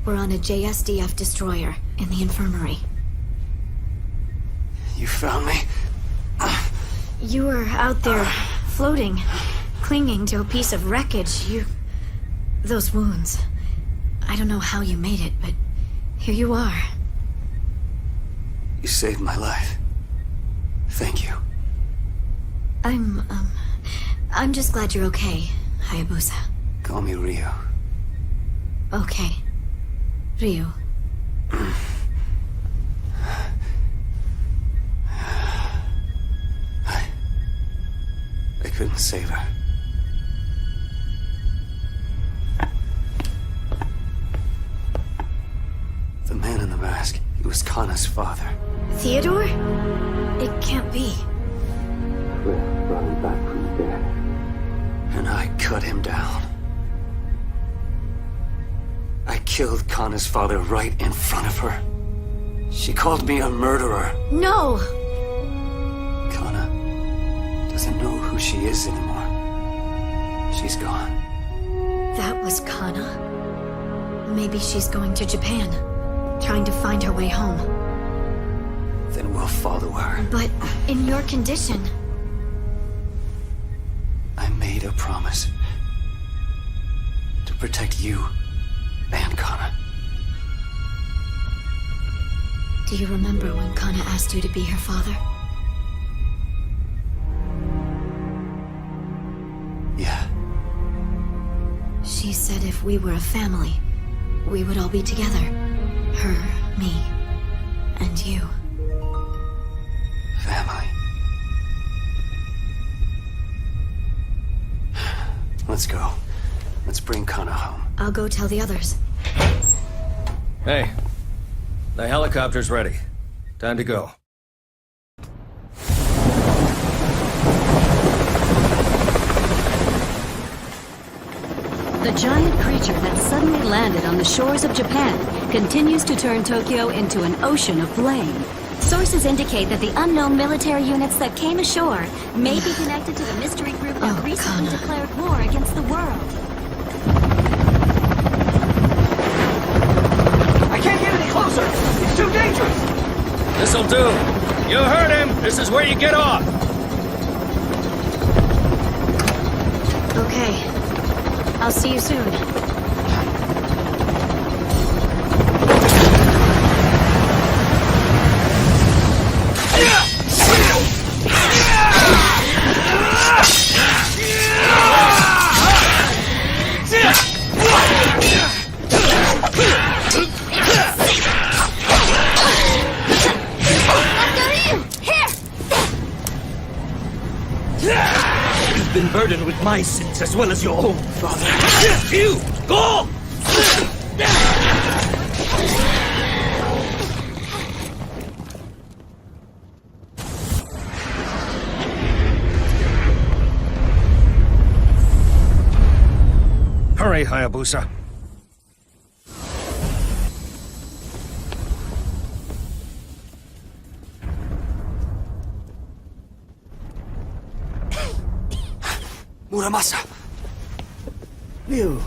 We're on a JSDF destroyer in the infirmary.
You found me?
You were out there, floating, clinging to a piece of wreckage. Those wounds. I don't know how you made it, but here you are.
You saved my life. Thank you.
I'm just glad you're okay, Hayabusa.
Call me Ryu.
Okay. Ryu.
I couldn't save her. The man in the mask, he was Kana's father.
Theodore? It can't be.
Cliff brought him back from the dead. And I cut him down. I killed Kana's father right in front of her. She called me a murderer.
No!
Kana doesn't know who she is anymore. She's gone.
That was Kana. Maybe she's going to Japan, trying to find her way home.
Then we'll follow her.
But in your condition...
I made a promise to protect you and Kana.
Do you remember when Kana asked you to be her father?
Yeah.
She said if we were a family, we would all be together. Her, me, and you.
Family. Let's go. Let's bring Kana home.
I'll go tell the others.
Hey, the helicopter's ready. Time to go.
The giant creature that suddenly landed on the shores of Japan continues to turn Tokyo into an ocean of flame.
Sources indicate that the unknown military units that came ashore may be connected to the mystery group that recently declared war against the world.
I can't get any closer! It's too dangerous!
This'll do. You heard him! This is where you get off!
Okay. I'll see you soon.
You've been burdened with my sins as well as your own, father. You! Go!
Hurry, Hayabusa.
Muramasa.
Ryu,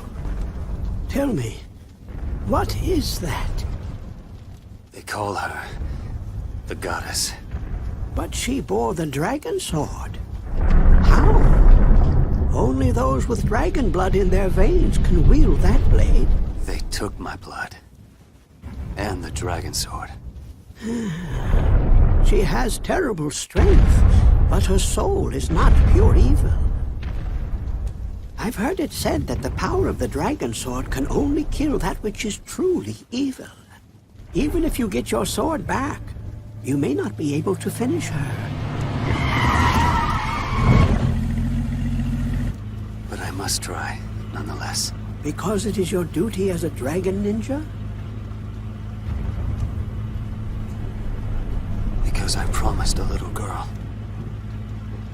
tell me, what is that?
They call her the goddess.
But she bore the dragon sword. How? Only those with dragon blood in their veins can wield that blade.
They took my blood. And the dragon sword.
She has terrible strength, but her soul is not pure evil. I've heard it said that the power of the dragon sword can only kill that which is truly evil. Even if you get your sword back, you may not be able to finish her.
But I must try, nonetheless.
Because it is your duty as a dragon ninja?
Because I promised a little girl.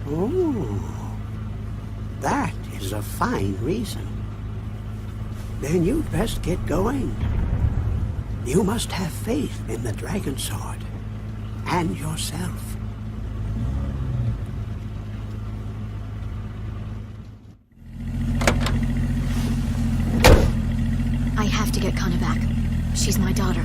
Oh. That is a fine reason. Then you'd best get going. You must have faith in the dragon sword. And yourself.
I have to get Kana back. She's my daughter.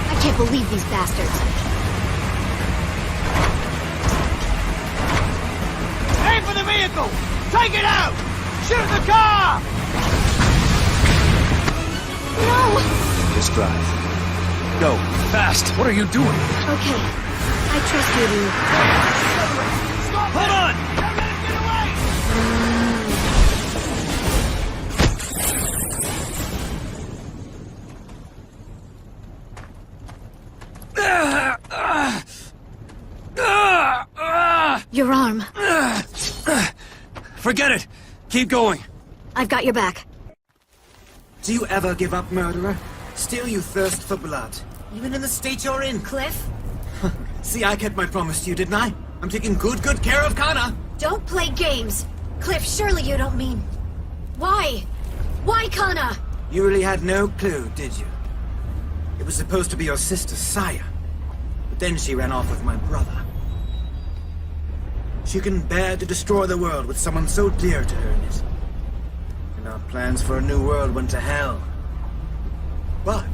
I can't believe these bastards.
Aim for the vehicle! Take it out! Shoot the car!
No!
Just drive. Go, fast! What are you doing?
Okay. I trust you, Ryu.
Hold on!
Your arm.
Forget it! Keep going!
I've got your back.
Do you ever give up, murderer? Still you thirst for blood. Even in the state you're in.
Cliff?
See, I kept my promise to you, didn't I? I'm taking good care of Kana.
Don't play games. Cliff, surely you don't mean... Why? Why Kana?
You really had no clue, did you? It was supposed to be your sister, Saya. But then she ran off with my brother. She couldn't bear to destroy the world with someone so dear to her in it. And our plans for a new world went to hell. But,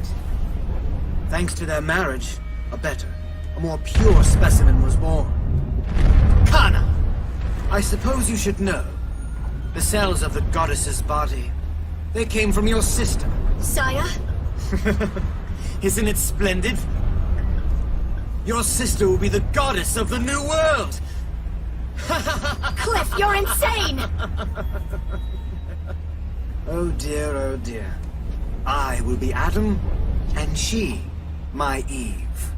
thanks to their marriage, a better, a more pure specimen was born. Kana! I suppose you should know. The cells of the goddess's body, they came from your sister.
Saya?
Isn't it splendid? Your sister will be the goddess of the new world!
Cliff, you're insane!
Oh dear, oh dear. I will be Adam, and she, my Eve.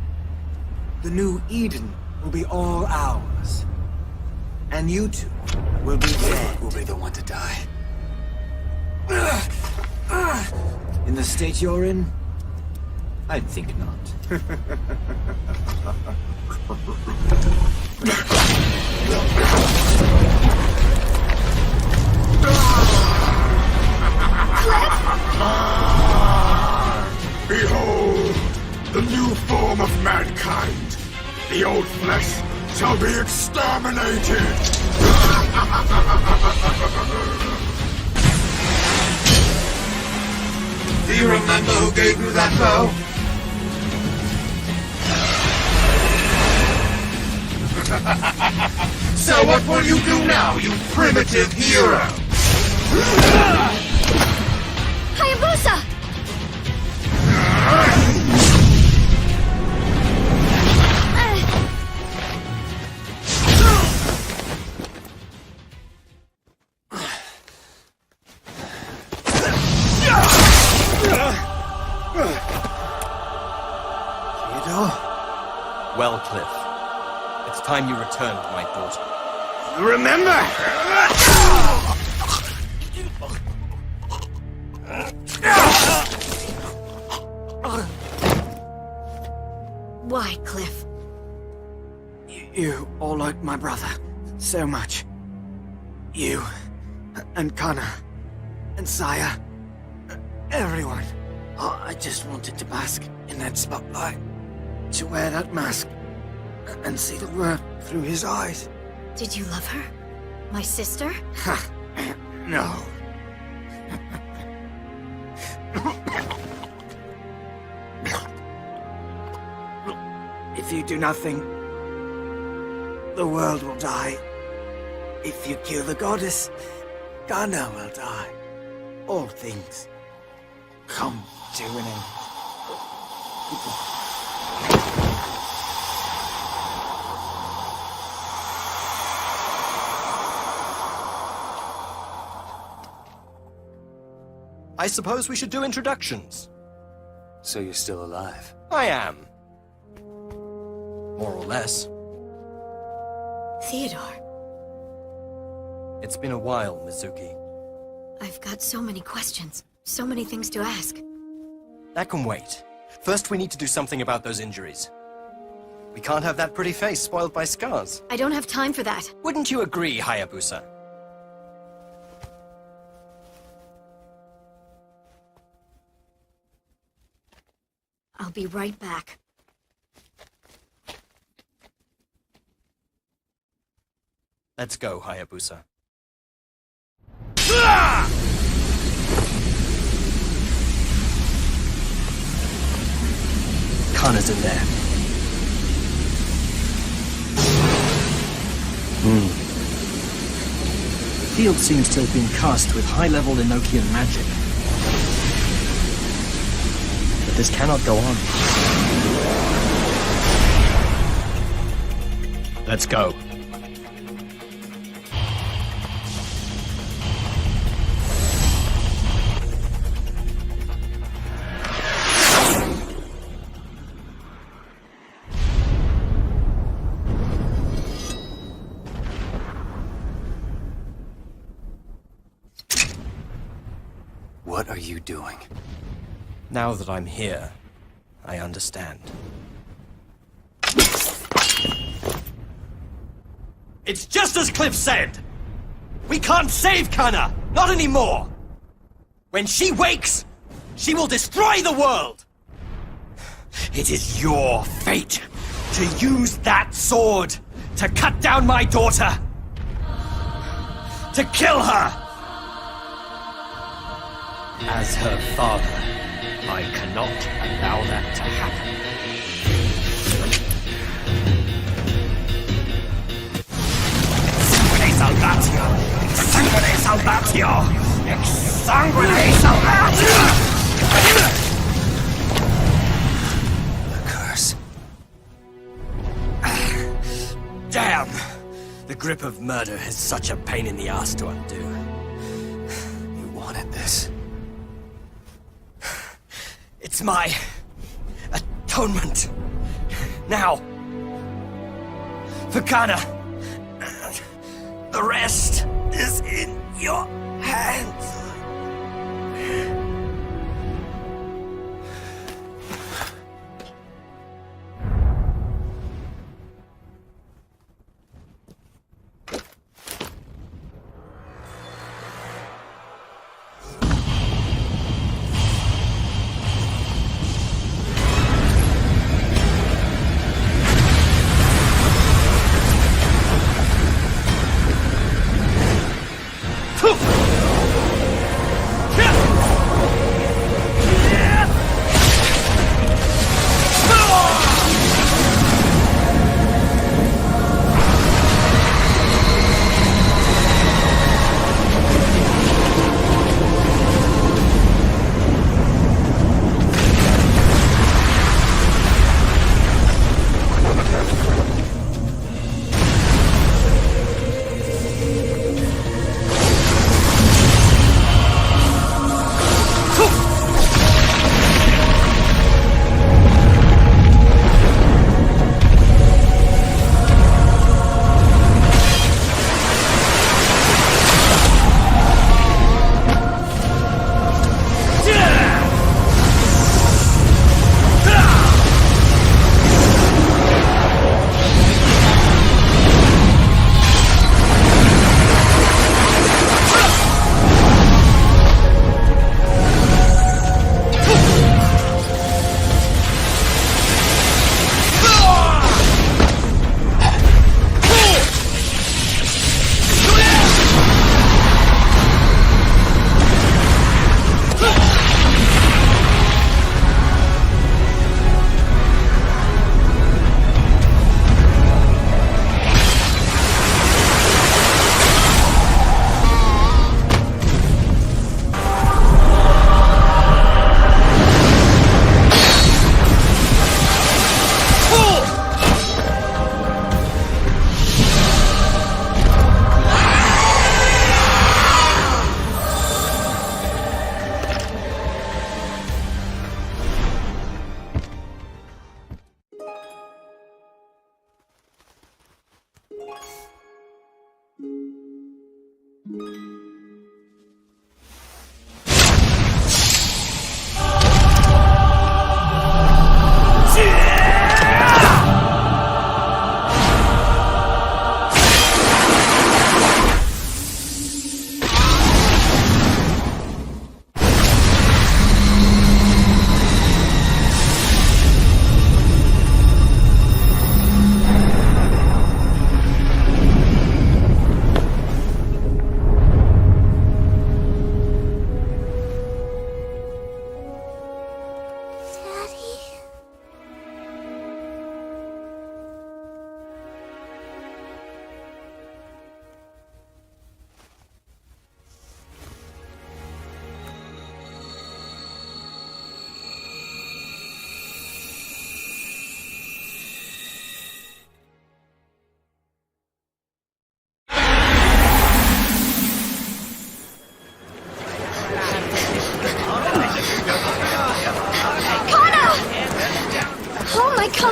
The new Eden will be all ours. And you two will be dead.
Will be the one to die.
In the state you're in? I'd think not.
Behold, the new form of mankind. The old flesh shall be exterminated.
Do you remember who gave you that bow? So what will you do now, you primitive hero?
Hayabusa!
Well, Cliff. It's time you returned my daughter.
Remember?
Why, Cliff?
You all like my brother so much. You and Kana, and Saya, everyone. Oh, I just wanted to bask in that spotlight, to wear that mask, and see the world through his eyes.
Did you love her? My sister?
No. If you do nothing, the world will die. If you kill the goddess, Kana will die. All things come to an end.
I suppose we should do introductions.
So you're still alive?
I am. More or less.
Theodore.
It's been a while, Mizuki.
I've got so many questions. So many things to ask.
That can wait. First, we need to do something about those injuries. We can't have that pretty face spoiled by scars.
I don't have time for that.
Wouldn't you agree, Hayabusa?
I'll be right back.
Let's go, Hayabusa. Kana's in there. The field seems to have been cast with high-level Enochian magic. But this cannot go on. Let's go.
What are you doing?
Now that I'm here, I understand. It's just as Cliff said! We can't save Kana! Not anymore! When she wakes, she will destroy the world! It is your fate to use that sword to cut down my daughter! To kill her! As her father, I cannot allow that to happen. Exsanguine salvatio! Exsanguine salvatio! Exsanguine salvatio! The curse. Damn! The grip of murder is such a pain in the ass to undo.
You wanted this.
It's my atonement. Now, for Kana, the rest is in your hands.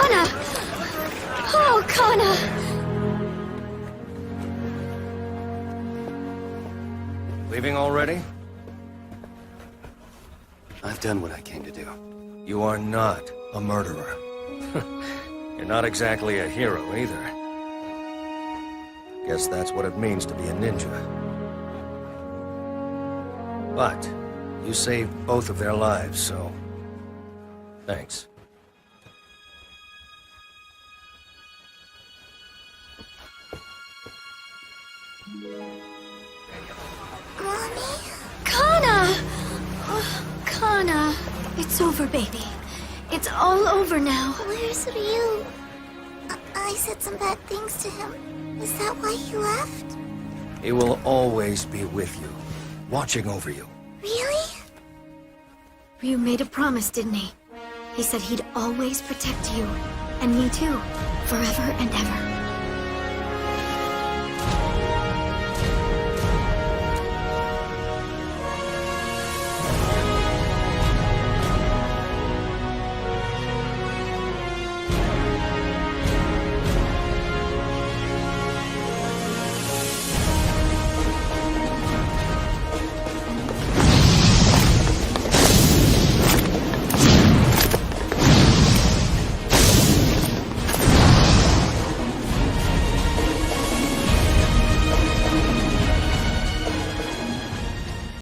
Kana! Oh, Kana!
Leaving already?
I've done what I came to do.
You are not a murderer. You're not exactly a hero either. Guess that's what it means to be a ninja. But you saved both of their lives, so thanks.
Kana! Oh, Kana. It's over, baby. It's all over now.
Where's Ryu? I said some bad things to him. Is that why he left?
He will always be with you, watching over you.
Really?
Ryu made a promise, didn't he? He said he'd always protect you. And me too. Forever and ever.